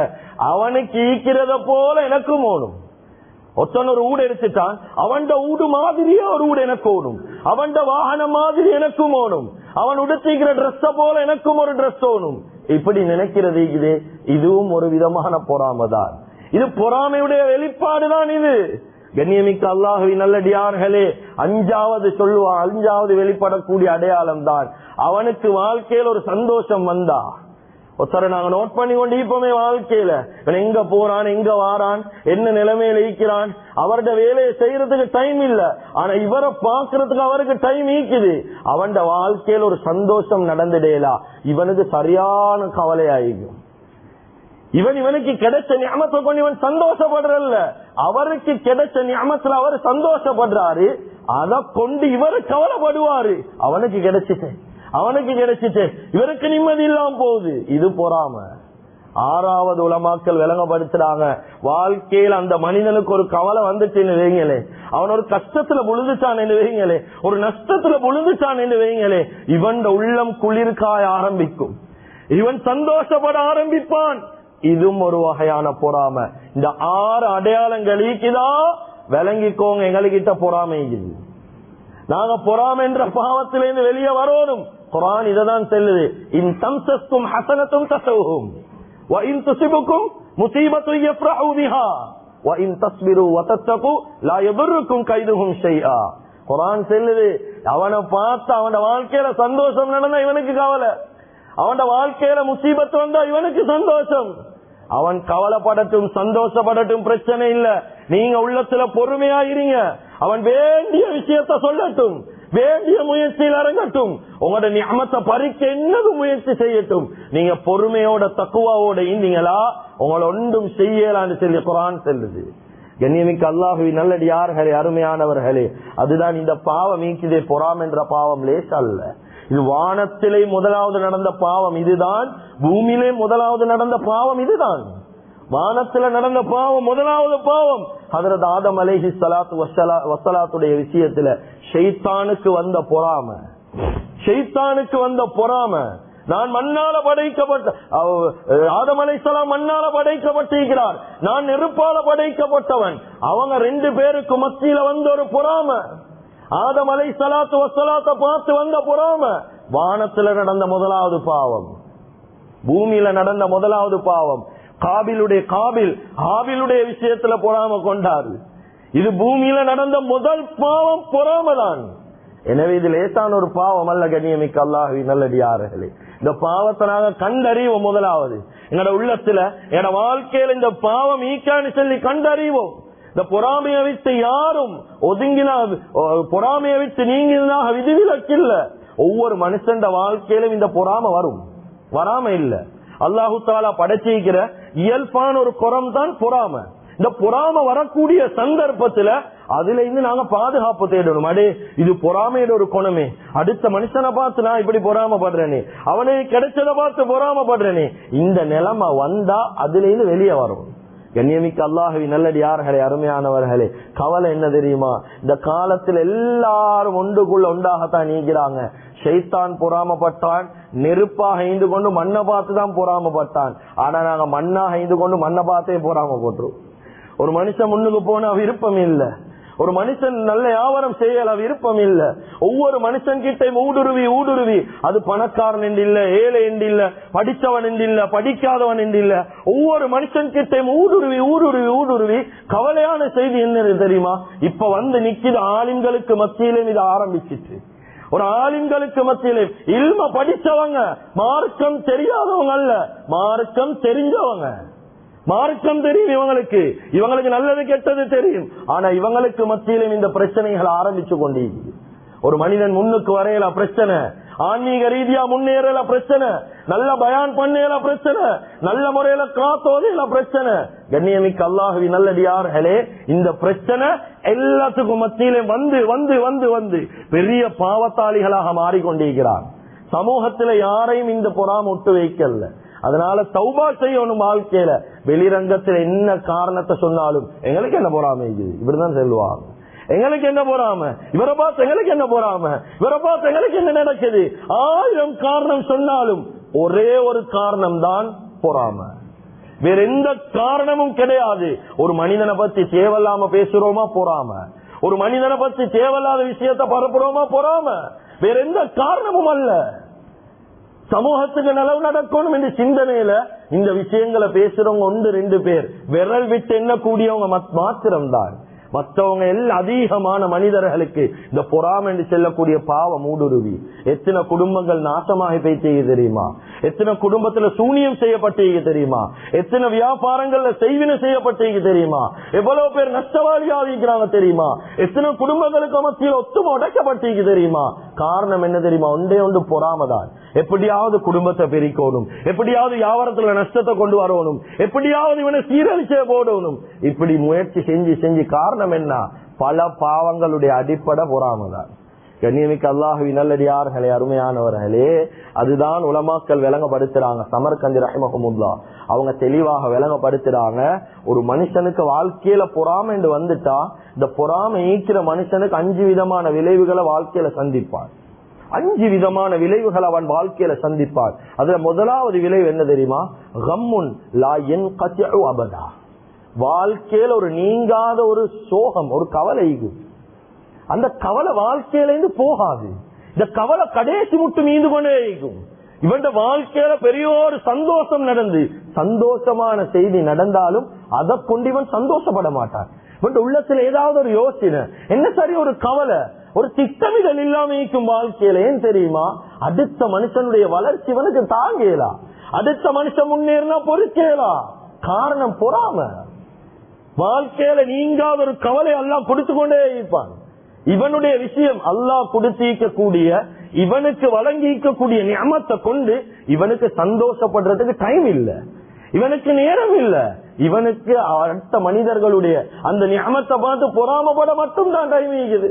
அவனுக்கு ஈக்கிறத போல எனக்கும் ஓடும். ஒத்தன் ஒரு ஊடு எடுத்துட்டான், அவன் ஊடு மாதிரியே ஒரு ஊடு எனக்கு ஓடும், அவன் வாகனம் மாதிரி எனக்கும் ஓடும், அவன் உடுத்திக்கிற டிரெஸ் போல எனக்கும் ஒரு டிரெஸ் ஓடும். இப்படி நினைக்கிறது இதுவும் ஒரு விதமான பொறாமைதான். இது பொறாமையுடைய வெளிப்பாடுதான். இது கண்ணியமிக்க அல்லாஹ்வின் நல்லடியார்களே, 5வது வெளிப்படக்கூடிய அடையாளம் தான், அவனுக்கு வாழ்க்கையில் ஒரு சந்தோஷம் வந்தா. ஒருத்தரை நாங்க நோட் பண்ணி கொண்டு இப்பவுமே வாழ்க்கையில எங்க போறான், எங்க வாரான், என்ன நிலைமையில ஈக்கிறான், அவருடைய வேலையை செய்யறதுக்கு டைம் இல்ல, ஆனா இவரை பாக்குறதுக்கு அவருக்கு டைம் ஈக்குது. அவன் வாழ்க்கையில ஒரு சந்தோஷம் நடந்துடேலா, இவனுக்கு சரியான கவலையாயிக்கும். இவனுக்கு கிடைச்ச நியமத்தை கொண்டு இவன் சந்தோஷப்படுறல்ல, அவருக்கு கிடைச்ச நியமத்துல அவர் சந்தோஷப்படுறாரு. அத கொண்டு இவரு கவலைப்படுவாரு. அவனுக்கு கிடைச்சிட்டு இவருக்கு நிம்மதி இல்லாம போகுது. இது பொறாம. 6வது உலமாக்கள் விளங்கப்படுத்துறாங்க, வாழ்க்கையில் அந்த மனிதனுக்கு ஒரு கவலை வந்துச்சுன்னு வைங்களே, அவன் ஒரு கஷ்டத்துல விழுந்துச்சான் என்று வைங்களே, ஒரு நஷ்டத்துல விழுந்துச்சான் என்று வைங்களே, இவன் உள்ளம் குளிர்காய ஆரம்பிக்கும், இவன் சந்தோஷப்பட ஆரம்பிப்பான். இதுவும் ஒரு வகையான பொறாம. இந்த 6 அடையாளங்களுக்குதா விளங்கிக்கோங்க. எங்ககிட்ட பொறாமை இது. நாங்க பொறாமை என்ற பாவத்திலிருந்து வெளியே வரணும். குர்ஆன் இததான் சொல்லுது, இன் தம்சஸ்கும் ஹஸனத்தும் தஸவுஹும் வ இன் துஸிபுக்கும் முஸீபத்துன் யஃப்ரஹு பிஹா வ இன் தஸ்பிரு வ தத்தகு லா யதுர்ருக்கும் கைதுஹும் ஷைஆ. குர்ஆன் சொல்லுது, அவனை பார்த்து அவன வாழ்க்கையில சந்தோஷம் நடந்தா இவனுக்கு கவலை, அவன் வாழ்க்கையில முசீபத்து வந்தா இவனுக்கு சந்தோஷம். அவன் கவலைப்படட்டும் சந்தோஷப்படட்டும், பிரச்சனை இல்ல. நீங்க உள்ளத்துல பொறுமையா இருங்க. அவன் வேண்டிய விஷயத்த சொல்லட்டும், வேண்டிய முயற்சியில் இறங்கட்டும், உங்களோட நியமத்தை பறிக்க என்னது முயற்சி செய்யட்டும். நீங்க பொறுமையோட தக்குவாவோட இருந்தீங்களா உங்களை ஒன்றும் செய்யலான்னு சொல்லி குர்ஆன் சொல்லுது. கண்ணியமிக்க அல்லாஹ்வின் நல்லடியார்களே, அருமையானவர்களே, அதுதான் இந்த பாவம் நீக்கிதே. பொறாமை என்ற பாவம் லேச அல்ல. இது வானத்திலே முதலாவது நடந்த பாவம் இதுதான், பூமியிலே முதலாவது நடந்த பாவம் இதுதான். வானத்துல நடந்த பாவம் முதலாவது பாவம் ஹஜ்ரத் ஆதம் அலைஹிஸ்ஸலாத்து வஸ்ஸலாத்துடைய விஷயத்துல ஷைத்தானுக்கு வந்த பொறாமை. நான் மண்ணால படைக்கப்பட்ட, ஆதம் அலைஹிஸ்ஸலாம் மண்ணால படைக்கப்பட்டிருக்கிறார், நான் நெருப்பால படைக்கப்பட்டவன். அவங்க 2 பேருக்கு மத்தியில வந்த ஒரு பொறாமை. ஆதம் அலைஹிஸ்ஸலாத்து வஸ்ஸலாத்தை பார்த்து வந்த பொறாமை. வானத்துல நடந்த முதலாவது பாவம், பூமியில நடந்த முதலாவது பாவம். காபிலுடைய விஷயத்துல பொறாமை கொண்டாரு. இது பூமியில நடந்த முதல் பாவம் பொறாமைதான். எனவே இது லேசான ஒரு பாவம் அல்ல. கண்ணியமிக்க அல்லாஹ்வின் நல்லடியார்களே, இந்த பாவத்தை நாங்க கண்டறிவோம். முதலாவது எங்கட உள்ளத்துல, எங்கட வாழ்க்கையில இந்த பாவம் ஈக்கான்னு சொல்லி கண்டறிவோம். இந்த பொறாமையை விட்டு யாரும் ஒதுங்கினா, பொறாமையை விட்டு நீங்கினாக விதிவிலக்கில்ல. ஒவ்வொரு மனுஷன் வாழ்க்கையிலும் இந்த பொறாமை வரும், வராம இல்ல. அல்லாஹு தஆலா படைச்சிருக்கிற இயல்பான ஒரு குறம் தான் பொறாமை. இந்த பொறாமை வரக்கூடிய சந்தர்ப்பத்துல அதுல இருந்து நாங்க பாதுகாப்பு தேடணும். அடே, இது பொறாமையோட ஒரு குணமே, அடுத்த மனுஷனை பார்த்து நான் இப்படி பொறாமப்படுறேனே, அவனுக்கு கிடைச்சதை பார்த்து பொறாமப்படுறேனே, இந்த நிலைமை வந்தா அதுல இருந்து வெளியே வரும். கண்ணியமிக்க அல்லாஹ்வின் நல்லடியார்களே, அருமையானவர்களே, கவலை என்ன தெரியுமா? இந்த காலத்தில் எல்லாரும் ஒன்றாகத்தான் நீக்கிறாங்க. ஷைத்தான் பொறாமப்பட்டான், நெருப்பாக ஐந்து கொண்டு மண்ணை பார்த்துதான் பொறாமப்பட்டான். ஆனா நாங்க மண்ணாக ஐந்து கொண்டு மண்ணை பார்த்தே பொறாம போட்டுரும். ஒரு மனுஷன் முன்னுக்கு போன விருப்பம் இல்ல, ஒரு மனுஷன் நல்ல வியாபாரம் செய்யல விருப்பம் இல்ல. ஒவ்வொரு மனுஷன் கிட்ட ஊடுருவி அது பணக்காரன் என்று இல்ல, ஏழை என்று இல்ல, படிச்சவன் என்று இல்ல, படிக்காதவன் என்று இல்ல, ஒவ்வொரு மனுஷன் கிட்ட ஊடுருவி கவலையான செய்தி என்ன தெரியுமா? இப்ப வந்து நிக்கிது ஆலிம்களுக்கு மத்தியிலே இது ஆரம்பிச்சிட்டு. ஒரு ஆலிம்களுக்கு மத்தியிலே இல்ம படிச்சவங்க, மார்க்கம் தெரியாதவங்க அல்ல, மார்க்கம் தெரிஞ்சவங்க. மார்க்கம் தெரியும் இவங்களுக்கு நல்லது கெட்டது தெரியும். ஆனா இவங்களுக்கு மத்தியிலும் இந்த பிரச்சனைகள் ஆரம்பிச்சு கொண்டிருக்கு. ஒரு மனிதன் முன்னுக்கு வரையல பிரச்சனை, ஆன்மீக ரீதியா முன்னேறல பிரச்சனை, நல்ல பயான் பண்ணல பிரச்சனை, நல்ல முறையில காத்தோதையில பிரச்சனை. கண்ணியமிக்க அல்லாஹ்வின் நல்லடியார்களே, இந்த பிரச்சனை எல்லாத்துக்கும் மத்தியிலே வந்து வந்து வந்து வந்து பெரிய பாவத்தாளிகளாக மாறிக்கொண்டிருக்கிறார். சமூகத்துல யாரையும் இந்த பொறாம விட்டு வைக்கல. அதனால தௌபா செய்யணும். வாழ்க்கையில வெளிரங்கத்துல என்ன காரணத்தை சொன்னாலும் எங்களுக்கு என்ன பொறாமை, இப்படிதான் சொல்லுவாங்க. எங்களுக்கு என்ன பொறாம, இவரை பார்த்து எங்களுக்கு என்ன பொறாம, இவரை பார்த்து எங்களுக்கு என்ன நடக்குது, 1000 காரணம் சொன்னாலும் ஒரே ஒரு காரணம் தான் பொறாம, வேற எந்த காரணமும் கிடையாது. ஒரு மனிதனை பத்தி தேவையில்லாம பேசுறோமா பொறாம, ஒரு மனிதனை பத்தி தேவையில்லாத விஷயத்த பரப்புறோமா பொறாம, வேற எந்த காரணமும் அல்ல. சமூகத்துக்கு நலவு நடக்கணும் என்ற சிந்தனையில இந்த விஷயங்களை பேசுறவங்க 1-2 பேர், விரல் விட்டு என்ன கூடியவங்க மாத்திரம்தான். மற்றவங்க எல்லாம் அதிகமான மனிதர்களுக்கு இந்த பொறாமை என்று செல்லக்கூடிய பாவம் ஊடுருவி எத்தனை குடும்பங்கள் நாசமாக போயிட்டே தெரியுமா? எத்தனை குடும்பத்துல சூனியம் செய்யப்பட்டீங்க தெரியுமா? எத்தனை வியாபாரங்கள்ல செய்வினை செய்யப்பட்டீங்க தெரியுமா? எவ்வளவு பேர் நஷ்டவாளியாக இருக்கிறாங்க தெரியுமா? எத்தனை குடும்பங்களுக்கு மத்தியில் ஒத்துமை உடைக்கப்பட்டீங்க தெரியுமா? காரணம் என்ன தெரியுமா? ஒன்றே ஒன்று பொறாமதான். எப்படியாவது குடும்பத்தை பிரிக்கணும், எப்படியாவது வியாபாரத்துல நஷ்டத்தை கொண்டு வரணும், எப்படியாவது இவனை சீரழிச்சே போடணும். இப்படி முயற்சி செஞ்சு செஞ்சு காரணம் என்ன? பல பாவங்களுடைய அடிப்படை பொறாமைதான். கண்ணியமிக்க அல்லாஹுவின் நல்லடியார்களே, அருமையானவர்களே, அதுதான் உலமாக்கள் விளங்கப்படுத்துறாங்க. சமர்கந்தி ரஹிமஹுல்லாஹ் அவங்க தெளிவாக விளங்கப்படுத்துறாங்க. ஒரு மனுஷனுக்கு வாழ்க்கையில பொறாமை என்று வந்துட்டா, இந்த பொறாமை ஈக்கிற மனுஷனுக்கு 5 விதமான விளைவுகளை வாழ்க்கையில சந்திப்பான். 5 விதமான விளைவுகள் அவன் வாழ்க்கையில சந்திப்பான். அதுல முதலாவது விளைவு என்ன தெரியுமா? கம்முன் லா யன்கதிஉ அபதா. வாழ்க்கையில ஒரு நீங்காத ஒரு சோகம், ஒரு கவலை. அந்த கவலை வாழ்க்கையில இருந்து போகாது. இந்த கவலை கடைசி முட்டு மீந்து கொண்டே இருக்கும். இவன் வாழ்க்கையில பெரிய ஒரு சந்தோஷம் நடந்து, சந்தோஷமான செய்தி நடந்தாலும் அதை கொண்டு இவன் சந்தோஷப்பட மாட்டான். இவன் உள்ளத்துல ஏதாவது ஒரு யோசனை, என்ன சரி ஒரு கவலை, ஒரு திட்டமிடல் இல்லாம இருக்கும் வாழ்க்கையில. ஏன் தெரியுமா? அடுத்த மனுஷனுடைய வளர்ச்சி இவனுக்கு தாங்கலா, அடுத்த மனுஷன் முன்னேறினா பொறுக்கலா. காரணம் பொறாம. வாழ்க்கையில நீங்காத ஒரு கவலை எல்லாம் கொடுத்து கொண்டே இருப்பான். இவனுடைய விஷயம் அல்லாஹ் கொடுத்திருக்கக்கூடிய, இவனுக்கு வழங்கிக்கக்கூடிய நியமத்தை கொண்டு இவனுக்கு சந்தோஷப்படுறதுக்கு டைம் இல்ல, இவனுக்கு நேரம் இல்ல. இவனுக்கு அடுத்த மனிதர்களுடைய அந்த நியமத்தை பார்த்து பொறாமப்பட மட்டும் தான் டைம் இருக்குது.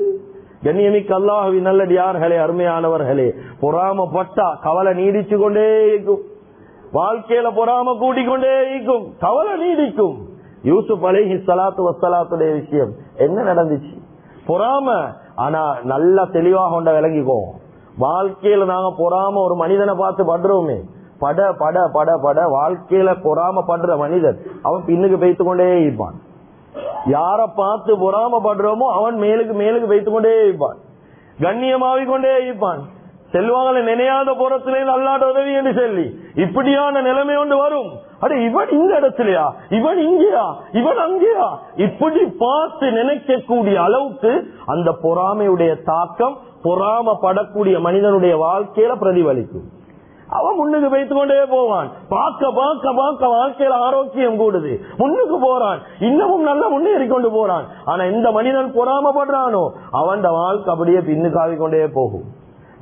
கண்ணியமிக்க அல்லாஹ்வின் நல்லடியார்களே, அருமையானவர்களே, பொறாமப்பட்டா கவலை நீடிச்சு கொண்டே இருக்கும். வாழ்க்கையில பொறாம கூட்டிக்கொண்டே இருக்கும், கவலை நீடிக்கும். யூசுப் அலைஹிஸ்ஸலாத்து வஸ்ஸலாத்துடைய விஷயம் என்ன நடந்துச்சு? பொறாம. ஆனா நல்லா தெளிவாக கொண்ட விளங்கிக்கோ, வாழ்க்கையில நாங்க பொறாம ஒரு மனிதனை பார்த்து படுறோமே, பட பட பட பட வாழ்க்கையில பொறாம படுற மனிதன் அவன் பின்னுக்கு வைத்து கொண்டே இருப்பான். யார பார்த்து பொறாம படுறோமோ அவன் மேலுக்கு மேலுக்கு வைத்து கொண்டே இருப்பான், கண்ணியமாவிக் கொண்டே இருப்பான். செல்வாங்களை நினையாத புறத்திலே அல்லாட்ட உதவி என்று சொல்லி இப்படியான நிலைமை ஒன்று வரும். அட இவன் இந்த இடத்துலயா, இவன் இங்கேயா, இவன் அங்கேயா, இப்படி பார்த்து நினைக்கக்கூடிய அளவுக்கு அந்த பொறாமையுடைய தாக்கம் பொறாமப்படக்கூடிய மனிதனுடைய வாழ்க்கையில பிரதிபலிக்கும். அவன் முன்னுக்கு வைத்துக் கொண்டே போவான். பார்க்க பார்க்க பார்க்க வாழ்க்கையில ஆரோக்கியம் கூடுது, முன்னுக்கு போறான், இன்னமும் நல்லா முன்னேறி கொண்டு போறான். ஆனா இந்த மனிதன் பொறாமப்படுறானோ அவன் வாழ்க்கை அப்படியே பின்னுக்காவிக் கொண்டே போகும்.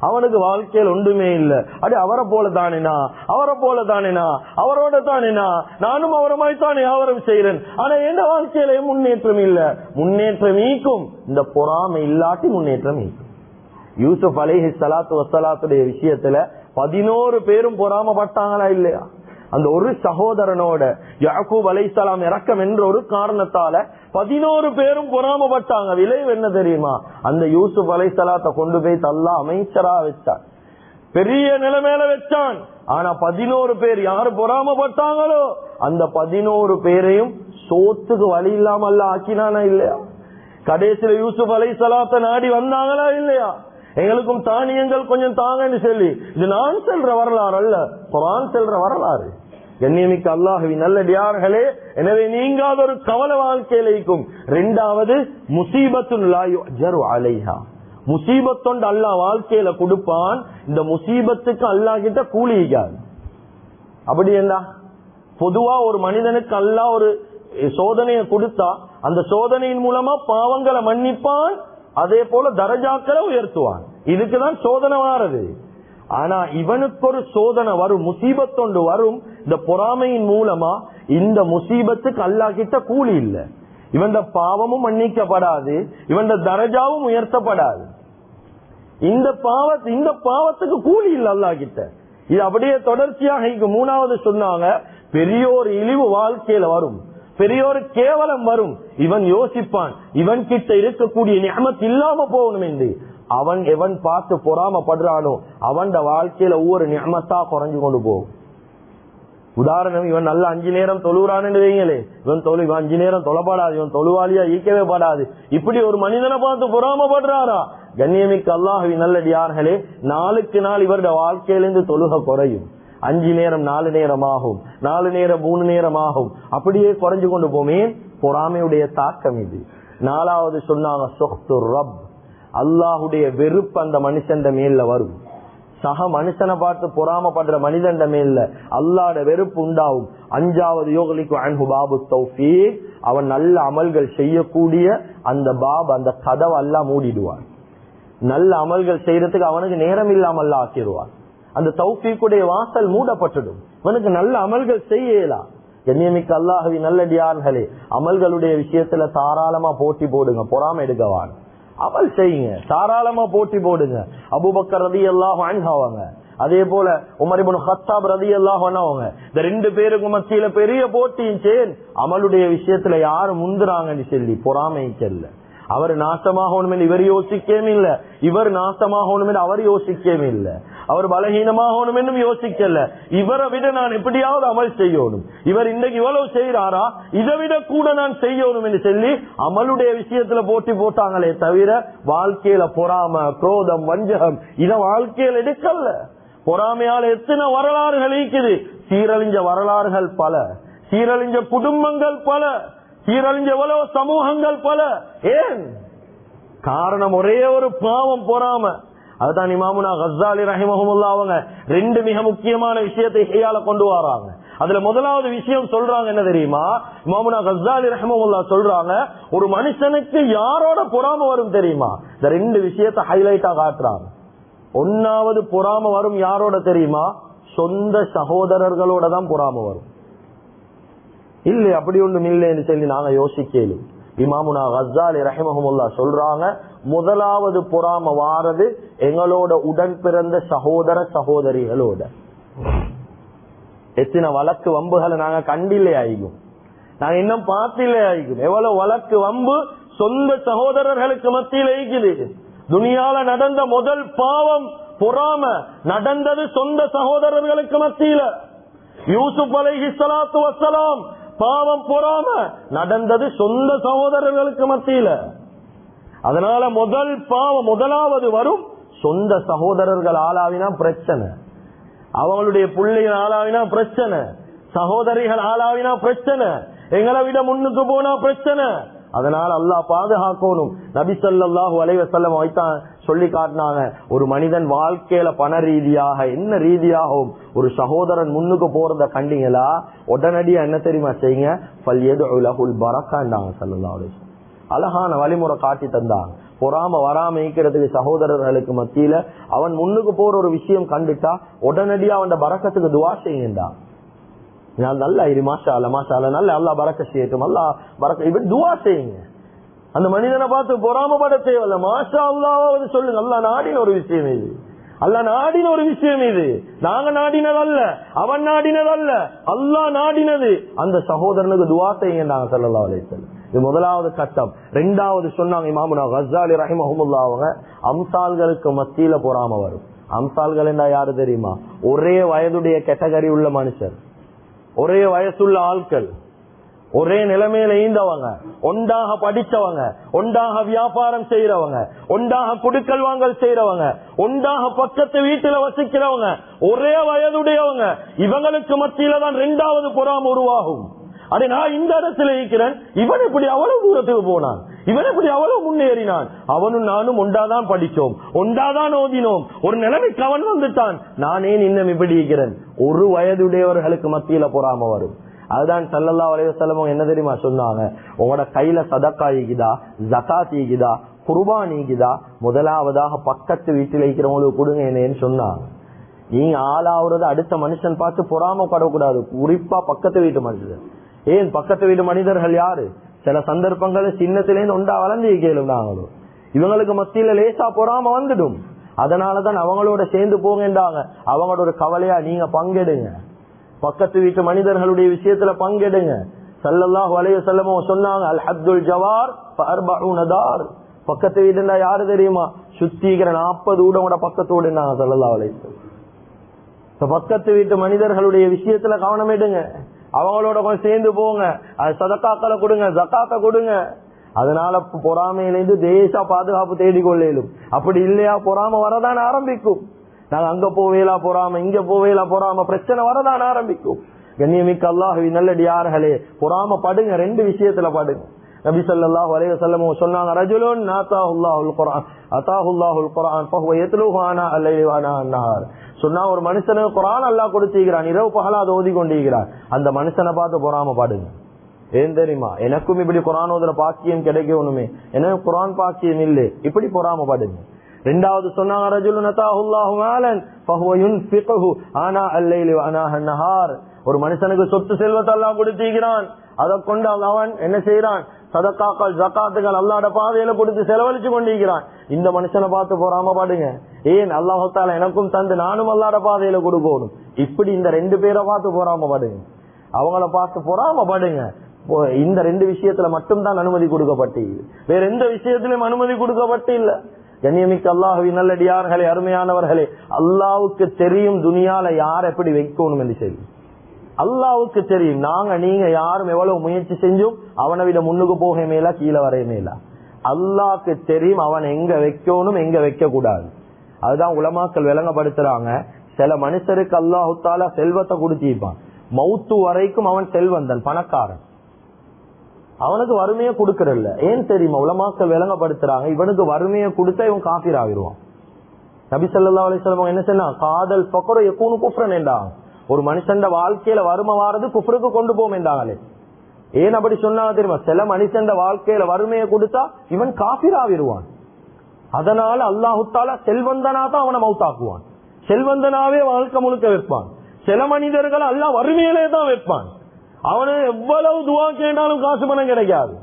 அவனுக்கு வாழ்க்கையில் ஒன்றுமே இல்லை. அடி அவரை போல தானேனா, அவரை போல தானேனா, அவரோட தானேனா, நானும் அவரமாய் தான் வியாபாரம் செய்யறேன். ஆனா எந்த வாழ்க்கையில முன்னேற்றம் இல்ல. முன்னேற்றம் ஈக்கும், இந்த பொறாமை இல்லாட்டி முன்னேற்றம் ஈக்கும். யூசுப் அலைஹிஸ்ஸலாத்து வஸ்ஸலாத்துடைய விஷயத்துல 11 பேரும் பொறாமப்பட்டாங்களா இல்லையா? அந்த ஒரு சகோதரனோட யாக்கூப் அலைஹிஸ்ஸலாம் இரக்கம் என்ற ஒரு காரணத்தால 11 பேரும் பொறாமப்பட்டாங்க. விளைவு என்ன தெரியுமா? அந்த யூசுப் அலைஹிஸ்ஸலாத்தை கொண்டு போய் அல்லாஹ் அமைச்சரா வச்சான், பெரிய நிலைமையில வச்சான். ஆனா 11 பேர் யாரு பொறாமப்பட்டாங்களோ அந்த 11 பேரையும் சோத்துக்கு வழி இல்லாம அல்லாஹ் ஆக்கினானா இல்லையா? கடைசியில யூசுப் அலைஹிஸ்ஸலாத்தை நாடி வந்தாங்களா இல்லையா? எங்களுக்கும் தானியங்கள் கொஞ்சம் தாங்கன்னு சொல்லி. இது நான் செல்ற வரலாறு அல்ல, குர்ஆன் செல்ற வரலாறு. கண்ணியமிக்க அல்லாஹ்வின் நல்லடியார்களே, எனவே நீங்காத ஒரு கவலை வாழ்க்கையில இருக்கும். 2வது முசீபத்துன் லா யுஜரு அலைஹா. முசீபத்தொண்டு அல்லாஹ் வாழ்க்கையில கொடுப்பான். இந்த முசீபத்துக்கு அல்லாஹ் கிட்ட கூலி இருக்காது. அப்படி என்ன? பொதுவா ஒரு மனிதனுக்கு அல்லாஹ் ஒரு சோதனையை கொடுத்தா அந்த சோதனையின் மூலமா பாவங்களை மன்னிப்பான், அதே போல தரஜாக்களை உயர்த்துவான். இதுக்குதான் சோதனை வாரது. ஆனா இவனுக்கு ஒரு சோதனை வரும், முசீபத்தொண்டு வரும். இந்த பொறாமையின் மூலமா இந்த முசீபத்துக்கு அல்லாஹ் கிட்ட கூலி இல்ல. இவன் பாவமும் மன்னிக்கப்படாது, இவன் தரஜாவும் உயர்த்தப்படாது. இந்த பாவத்துக்கு கூலி இல்ல அல்லாஹ் கிட்ட. இது அப்படியே தொடர்ச்சியாக 3வது சொன்னாங்க, பெரியோர் இழிவு வாழ்க்கையில வரும், பெரியோரு கேவலம் வரும். இவன் யோசிப்பான், இவன் கிட்ட இருக்கக்கூடிய நியமத் இல்லாம போகணும் என்று. அவன் எவன் பார்த்து பொறாமப்படுறானோ அவன் வாழ்க்கையில ஒவ்வொரு நியமத்தா குறைஞ்சு கொண்டு போகும். உதாரணம், இவன் நல்ல 5 நேரம் தொழுறான்னு வைங்களே, இவன் 5 நேரம் தொழப்படாது, இவன் தொழுவாளியா ஈக்கவே படாது. இப்படி ஒரு மனிதனை பார்த்து பொறாமப்படுறாரா? கண்ணியமிக்க அல்லாஹ்வின் நல்லடியார்களே, நாளுக்கு நாள் இவருடைய வாழ்க்கையிலிருந்து தொழுகை குறையும். 5 நேரம் 4 நேரம் ஆகும், 4 நேரம் 3 நேரம் ஆகும், அப்படியே குறைஞ்சு கொண்டு போமே. பொறாமையுடைய தாக்கம் இது. 4வது சொன்னாங்க சுஹ்துர் ரப். அல்லாஹுடைய வெறுப்பு அந்த மனுஷன் மேல வரும். சக மனுஷனை பார்த்து பொறாமப்படுற மனிதன் மேல அல்லாஹ்வுடைய வெறுப்பு உண்டாகும். 5வது யோகலிக்கு அன்ஹு பாபு தௌஃபீக். அவன் நல்ல அமல்கள் செய்யக்கூடிய அந்த அந்த கதவை அல்லாஹ் மூடிடுவான். நல்ல அமல்கள் செய்யறதுக்கு அவனுக்கு நேரம் இல்லாமல் ஆக்கிடுவான். அந்த தௌஃபீக்குடைய வாசல் மூடப்பட்டுடும். இவனுக்கு நல்ல அமல்கள் செய்யலாம். கண்ணியமிக்க அல்லாஹ்வி நல்லடியார்களே, அமல்களுடைய விஷயத்துல தாராளமா போட்டி போடுங்க, பொறாம எடுக்கவான். அமல் செய்யுங்க, தாராளமா போட்டி போடுங்க. அபூபக்கர் ரலியல்லாஹு அன்ஹு அவங்க, அதே போல உமர் இப்னு கத்தாப் ரலியல்லாஹு அன்ஹு அவங்க, இந்த ரெண்டு பேருக்கும் மத்தியில பெரிய போட்டியும் அமலுடைய விஷயத்துல யாரு முந்துறாங்கன்னு சொல்லி பொறாமை செல்ல. அவர் நாசமாகணும் என்று இவர் யோசிக்கவே இல்ல, இவர் நாசமாகணும் என்று அவர் யோசிக்கவே இல்ல, அவர் பலகீனமாகணும் என்றும் யோசிக்கல. இவரை விட நான் எப்படியாவது அமல் செய்யணும், இவர் இன்றைக்கு இவ்வளவு செய்யறாரா, இதை விட கூட நான் செய்யணும் என்று சொல்லி அமலுடைய விஷயத்துல போட்டி போட்டாங்களே தவிர வாழ்க்கையில பொறாம, குரோதம், வஞ்சகம் இத வாழ்க்கையில எடுக்கல. பொறாமையால் எத்தனை வரலாறுகள் இருக்குது. சீரழிஞ்ச வரலாறுகள் பல, சீரழிஞ்ச குடும்பங்கள் பல, சீரழிஞ்ச எவ்வளவு சமூகங்கள் பல. ஏன் காரணம்? ஒரே ஒரு பாவம், பொறாம. அதுதான் இமாமுனா கஸ்ஸாலி ரஹிமஹுல்லாஹ் அவங்க ரெண்டு மிக முக்கியமான விஷயத்தை கையால கொண்டு வராங்க. அதுல முதலாவது விஷயம் சொல்றாங்க என்ன தெரியுமா? இமாமுனா கஸ்ஸாலி ரஹிமஹுல்லாஹ் சொல்றாங்க, ஒரு மனுஷனுக்கு யாரோட பொறாம வரும் தெரியுமா? இந்த ரெண்டு விஷயத்தை ஹைலைட்டா காட்டுறாங்க. ஒன்னாவது பொறாம வரும் யாரோட தெரியுமா? சொந்த சகோதரர்களோட தான் பொறாம வரும். இல்ல அப்படி ஒன்றும் இல்லைன்னு சொல்லி நாங்க யோசிக்கலும். இமாமுனா கஸ்ஸாலி ரஹிமஹுல்லாஹ் சொல்றாங்க, முதலாவது பொறாம வாரது எங்களோட உடன் பிறந்த சகோதர சகோதரிகளோட. எத்தனை வழக்கு வம்புகளை நாங்க கண்டில்லே ஆயிக்கும், நாங்க இன்னும் பார்த்தில்லே ஆயிக்கும். எவ்வளவு வழக்கு வம்பு சொந்த சகோதரர்களுக்கு மத்தியில் இருக்குது. துனியால நடந்த முதல் பாவம் பொறாம நடந்தது சொந்த சகோதரர்களுக்கு மத்தியில. யூசுப் அலைஹிஸ்ஸலாத்து வஸ்ஸலாம் பாவம் பொறாம நடந்தது சொந்த சகோதரர்களுக்கு மத்தியில. அதனால முதல் பாவம் முதலாவது வரும் சொந்த சகோதரர்கள் ஆளாவினா பிரச்சனை, அவங்களுடைய பிள்ளைகள் ஆளாவினா பிரச்சனை, சகோதரிகள் ஆளாவினா பிரச்சனை, எங்களை விட முன்னுக்கு போனா பிரச்சனை. அதனால அல்லாஹ் பாதுகாக்கணும். நபி ஸல்லல்லாஹு அலைஹி வஸல்லம் வைத்தான் சொல்லி காட்டினாங்க, ஒரு மனிதன் வாழ்க்கையில பண ரீதியாக என்ன ரீதியாகவும் ஒரு சகோதரன் முன்னுக்கு போறத கண்டீங்களா, உடனடியா என்ன தெரியுமா செய்யுங்க, ஃபல்யதுஉ லஹுல் பரக்காண்டாங்க ஸல்லல்லாஹு அலைஹி வஸல்லம். அழகான வழிமுறை காட்டி தந்தாங்க. பொறாம வராம இருக்கிறதுக்கு சகோதரர்களுக்கு மத்தியில அவன் முன்னுக்கு போற ஒரு விஷயம் கண்டுட்டா உடனடியா அவன் பரக்கத்துக்கு துவா செய்யுங்கடா. நல்லா இரு, மாஷா அல்லா மாஷா அல்லா, நல்ல அல்லா பரக்க செய்யட்டும், அல்லா பரக்க, இப்படி துவா செய்யுங்க. அந்த மனிதனை பார்த்து பொறாமப்பட தேவையில்ல, மாஷா அல்லாவது சொல்லுங்க. அல்லா நாடின ஒரு விஷயம் இது, அல்லா நாடின ஒரு விஷயம் இது. நாங்க நாடினதல்ல, அவன் நாடினதல்ல, அல்லா நாடினது. அந்த சகோதரனுக்கு துவா செய்யுங்க ஸல்லல்லாஹு அலைஹி வஸல்லம். இது முதலாவது கட்டம். இரண்டாவது சொன்னாங்க இமாமுனா கஸ்ஸாலி ரஹிமஹுல்லாஹ் அவங்க, அம்சால்களுக்கு மத்தியில பொறாம வரும். அம்சால்கள் என்ன யாரு தெரியுமா? ஒரே வயதுடைய கேட்டகரி உள்ள மனுஷர், ஒரே வயசுள்ள ஆட்கள், ஒரே நிலைமையில ஈந்தவங்க, ஒன்றாக படிச்சவங்க, ஒன்றாக வியாபாரம் செய்யறவங்க, ஒன்றாக குடுக்கல் வாங்கல் செய்யறவங்க, ஒன்றாக பக்கத்து வீட்டுல வசிக்கிறவங்க, ஒரே வயதுடையவங்க, இவங்களுக்கு மத்தியில தான் இரண்டாவது பொறாம உருவாகும். அடே நான் இந்த இடத்துல இருக்கிறேன், இவன் எப்படி அவ்வளவு தூரத்துக்கு போனான், இவன் எப்படி அவ்வளவு முன்னேறினான், அவனும் நானும் ஒன்றாதான் படிச்சோம், ஒன்றாதான் ஓதினோம், ஒரு நிலைமைக்கு அவன் வந்துட்டான், நான் ஏன் இன்னும் இப்படி இருக்கிறேன். ஒரு வயதுடையவர்களுக்கு மத்தியில பொறாம வரும். அதுதான் ஸல்லல்லாஹு அலைஹி வஸல்லம் என்ன தெரியுமா சொன்னாங்க, உங்களோட கையில சதக்கா ஈகுதா, ஜகாத் ஈகுதா, குர்பான் ஈகுதா, முதலாவதாக பக்கத்து வீட்டில் இருக்கிறவங்களுக்கு கொடுங்க என்னன்னு சொன்னாங்க. நீங்க ஆளாவது அடுத்த மனுஷன் பார்த்து பொறாமப்படக்கூடாது, குறிப்பா பக்கத்து வீட்டு மனுஷன். ஏன் பக்கத்து வீட்டு மனிதர்கள் யாரு? சில சந்தர்ப்பங்கள் சின்னத்திலேருந்து ஒன்றா வளர்ந்து கேளும், இவங்களுக்கு மத்தியில லேசா பொறாம வந்துடும். அதனாலதான் அவங்களோட சேர்ந்து போங்கன்றாங்க. அவங்களோட ஒரு கவலையா நீங்க பங்கெடுங்க, பக்கத்து வீட்டு மனிதர்களுடைய விஷயத்துல பங்கெடுங்க. ஸல்லல்லாஹு அலைஹி வஸல்லம் சொன்னாங்க, அல் ஹத்துல் ஜவார் ஃபஅர்பஊன தார். பக்கத்து வீடுன்னா யாரு தெரியுமா? சுத்திக்கிற 40 ஊடோட பக்கத்தோடு ஸல்லல்லாஹு அலைஹி வஸல்லம். பக்கத்து வீட்டு மனிதர்களுடைய விஷயத்துல கவனம் எடுங்க, அவங்களோட கொஞ்சம் சேர்ந்து போங்க, அது சதக்காக்களை கொடுங்க, ஜகாத்தை கொடுங்க. அதனால பொறாமையிலிருந்து தேச பாதுகாப்பு தேடிக்கொள்ளும். அப்படி இல்லையா பொறாம வரதான் ஆரம்பிக்கும். நாங்க அங்க போவேலா பொறாம, இங்க போவேலா பொறாம, பிரச்சனை வரதான் ஆரம்பிக்கும். கண்ணியமிக்க அல்லாஹ்வின் நல்லடியார்களே, பொறாம படுங்க, ரெண்டு விஷயத்துல படுங்க. நபி ஸல்லல்லாஹு அலைஹி வஸல்லம் சொன்னாங்க, ரஜுலுன் ஆதாஹுல்லாஹுல் குர்ஆன் ஆதாஹுல்லாஹுல் குர்ஆன் ஃபஹுவ யத்லூஹு ஆனா அல்லைலி வ ஆனா அன்-நஹார். சொன்னா ஒரு மனுஷனுக்கு குர்ஆன் அல்லாஹ் கொடுத்திருக்கிறான், இரவு பகலா அதை ஓதி கொண்டிருக்கிறான், அந்த மனுஷனை பார்த்து பொறாம படுங்க. ஏன் தெரியுமா? எனக்கும் இப்படி குர்ஆன் ஓதுற பாக்கியம் கிடைக்கணுமே, எனக்கு குர்ஆன் பாக்கியம் இல்லை, இப்படி பொறாம படுங்க.
இரண்டாவது சொன்னாங்க ரஜுலுன் அதாஹுல்லாஹு மாலன் ஃபஹுவ யுன்ஃபிகுஹு ஆனா அல்லைலி வ ஆனா அன்-நஹார். ஒரு மனுஷனுக்கு சொத்து செல்வத்தை அல்லாஹ் கொடுத்திருக்கிறான், அதை கொண்டு அவன் என்ன செய்யறான், சதக்காக்கள் ஜகாத்துகள் அல்லாஹ்வுடைய பாதையில கொடுத்து செலவழிச்சு கொண்டிருக்கிறான். இந்த மனுஷனை பார்த்து பொறாமப்படுங்க. ஏன் அல்லாஹ் தஆலா எனக்கும் தந்து நானும் அல்லாஹ்வுடைய பாதையில கொடுக்கணும். இப்படி இந்த ரெண்டு பேரை பார்த்து பொறாமப்படுங்க, அவங்கள பார்த்து பொறாமப்படுங்க. இந்த ரெண்டு விஷயத்துல மட்டும்தான் அனுமதி கொடுக்கப்பட்டு, வேற எந்த விஷயத்திலும் அனுமதி கொடுக்கப்பட்டு இல்ல. கண்ணியமிக்க அல்லாஹ்வின் நல்லடியார்களே, அருமையானவர்களே, அல்லாஹ்வுக்கு தெரியும் துனியால யார் எப்படி வைக்கணும் என்று சொல்லி. அல்லாஹ்வுக்கு தெரியும். நாங்க நீங்க யாரும் எவ்வளவு முயற்சி செஞ்சும் அவனை விட முன்னுக்கு போக மேலா கீழே வரைய மேலா. அல்லாஹ்க்கு தெரியும் அவன் எங்க வைக்கணும் எங்க வைக்க கூடாது. அதுதான் உலமாக்கள் விளங்கப்படுத்துறாங்க. சில மனுஷருக்கு அல்லாஹ் தஆலா செல்வத்தை கொடுத்திருப்பான், மௌத்து வரைக்கும் அவன் செல்வந்தன் பணக்காரன், அவனுக்கு வறுமையை கொடுக்கறதில்ல. ஏன் தெரியுமா? உலமாக்கள் விளங்கப்படுத்துறாங்க, இவனுக்கு வறுமையை கொடுத்தா இவன் காஃபிர் ஆகிருவான். நபி ஸல்லல்லாஹு அலைஹி வஸல்லம் என்ன சொன்னா, காதல் ஃபக்ரு யகூனு குஃப்ரன் என்றாங்க. ஒரு மனுஷன் வாழ்க்கையில வறுமை வாரது குஃப்ருக்கு கொண்டு போகும் என்றாங்களே. ஏன் அப்படி சொன்னாங்க தெரியுமா? சில மனுஷன் வாழ்க்கையில வறுமையை கொடுத்தா இவன் காஃபிர் ஆகிருவான். அதனால அல்லாஹ் தஆலா செல்வந்தனா தான் அவனை மௌத்தாக்குவான், செல்வந்தனாவே வாழ்க்கை முழுக்க வைப்பான். சில மனிதர்கள் அல்லாஹ் வறுமையிலே தான் வைப்பான். அவனு எவ்வளவு துவா கேட்டாலும் காசு பணம் கிடைக்காது,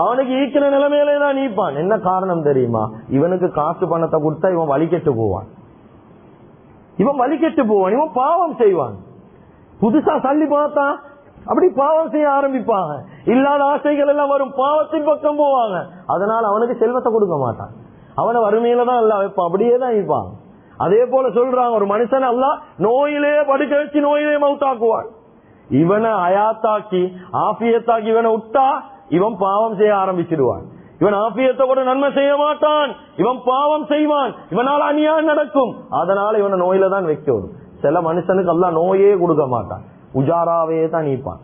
அவனுக்கு ஈக்கிற நிலைமையிலே தான் நீப்பான். என்ன காரணம் தெரியுமா? இவனுக்கு காசு பணத்தை கொடுத்தா இவன் வலிக்கெட்டு போவான், இவன் பாவம் செய்வான். புதுசா சல்லி பார்த்தா அப்படி பாவம் செய்ய ஆரம்பிப்பாங்க, இல்லாத ஆசைகள் எல்லாம் வரும், பாவத்தின் பக்கம் போவாங்க. அதனால அவனுக்கு செல்வத்தை கொடுக்க மாட்டான், அவனை வறுமையில தான் எல்லாம் வைப்பான், அப்படியே தான் இருப்பான். அதே போல சொல்றாங்க, ஒரு மனுஷன் அல்லாஹ் நோயிலே படுக்க வச்சு நோயிலே மௌத்தாக்குவான். இவனை அயாத்தாக்கி ஆபியத்தாக்கி இவனை விட்டா இவன் பாவம் செய்ய ஆரம்பிச்சிடுவான். இவன் ஆபியத்தை கூட நன்மை செய்ய மாட்டான், இவன் பாவம் செய்வான், இவனால அநியாயம் நடக்கும். அதனால இவனை நோயில தான் வைக்கணும். சில மனுஷனுக்கு அல்லாஹ் நோயே கொடுக்க மாட்டான், உஜாராவே தான் நீப்பான்,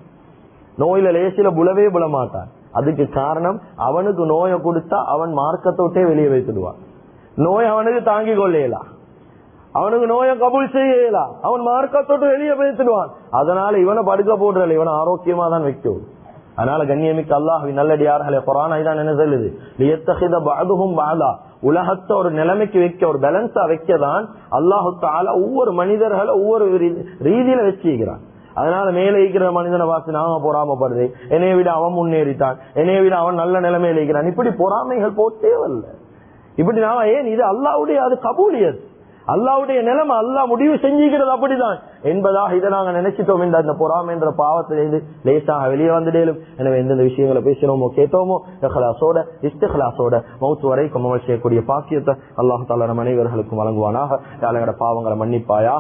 நோயில லேசில புலவே புல மாட்டான். அதுக்கு காரணம் அவனுக்கு நோயை கொடுத்தா அவன் மார்க்கத்தை விட்டே வெளியே வைத்துடுவான். நோய் அவனுக்கு தாங்கிக் கொள்ளலாம், அவனுக்கு நோயை கபூல் செய்யலாம், அவன் மார்க்கத்தோட்டு வெளியே பேசிடுவான். அதனால இவனை படுக்க போடுறல, இவனை ஆரோக்கியமா தான் வைக்கும். அதனால கண்ணியமிக்க அல்லாஹ்வின் நல்லடியார்களே, குர்ஆன் இதான் என்ன சொல்லுது, லியத்தஹித பஅதுஹும் பஅதா, உலகத்தை ஒரு நிலைமைக்கு வைக்க, ஒரு பேலன்ஸா வைக்கதான் அல்லாஹ் தஆலா ஒவ்வொரு மனிதர்களை ஒவ்வொரு ரீதியில வச்சிருக்கிறான். அதனால மேலே இருக்கிற மனிதனை பார்த்து நாம பொறாமப்படுறது, என்னைய விட அவன் முன்னேறிட்டான், என்னைய விட அவன் நல்ல நிலைமையில இருக்கிறான், இப்படி பொறாமைகள் போட்டே வரல. இப்படி நாம ஏன், இது அல்லாஹ்வுடைய அது கபூலியத், அல்லாஹ்வுடைய நிலைமை, அல்லாஹ் முடிவு செஞ்சுக்கிறது அப்படிதான் என்பதாக இதை நாங்க நினைச்சிட்டோம். இந்த பொறாமை என்ற பாவத்திலிருந்து லேசாக வெளியே வந்துடலும். எனவே எந்தெந்த விஷயங்களை பேசினோமோ கேட்டோமோ இஹ்லாஸோட இஸ்திக்லாஸோட மௌத் வரைக்கும் அமல் செய்யக்கூடிய பாக்கியத்தை அல்லாஹ் தஆலா நம் அனைவர்களுக்கும் வழங்குவானாக. யாழ் எங்கட பாவங்களை மன்னிப்பாயா,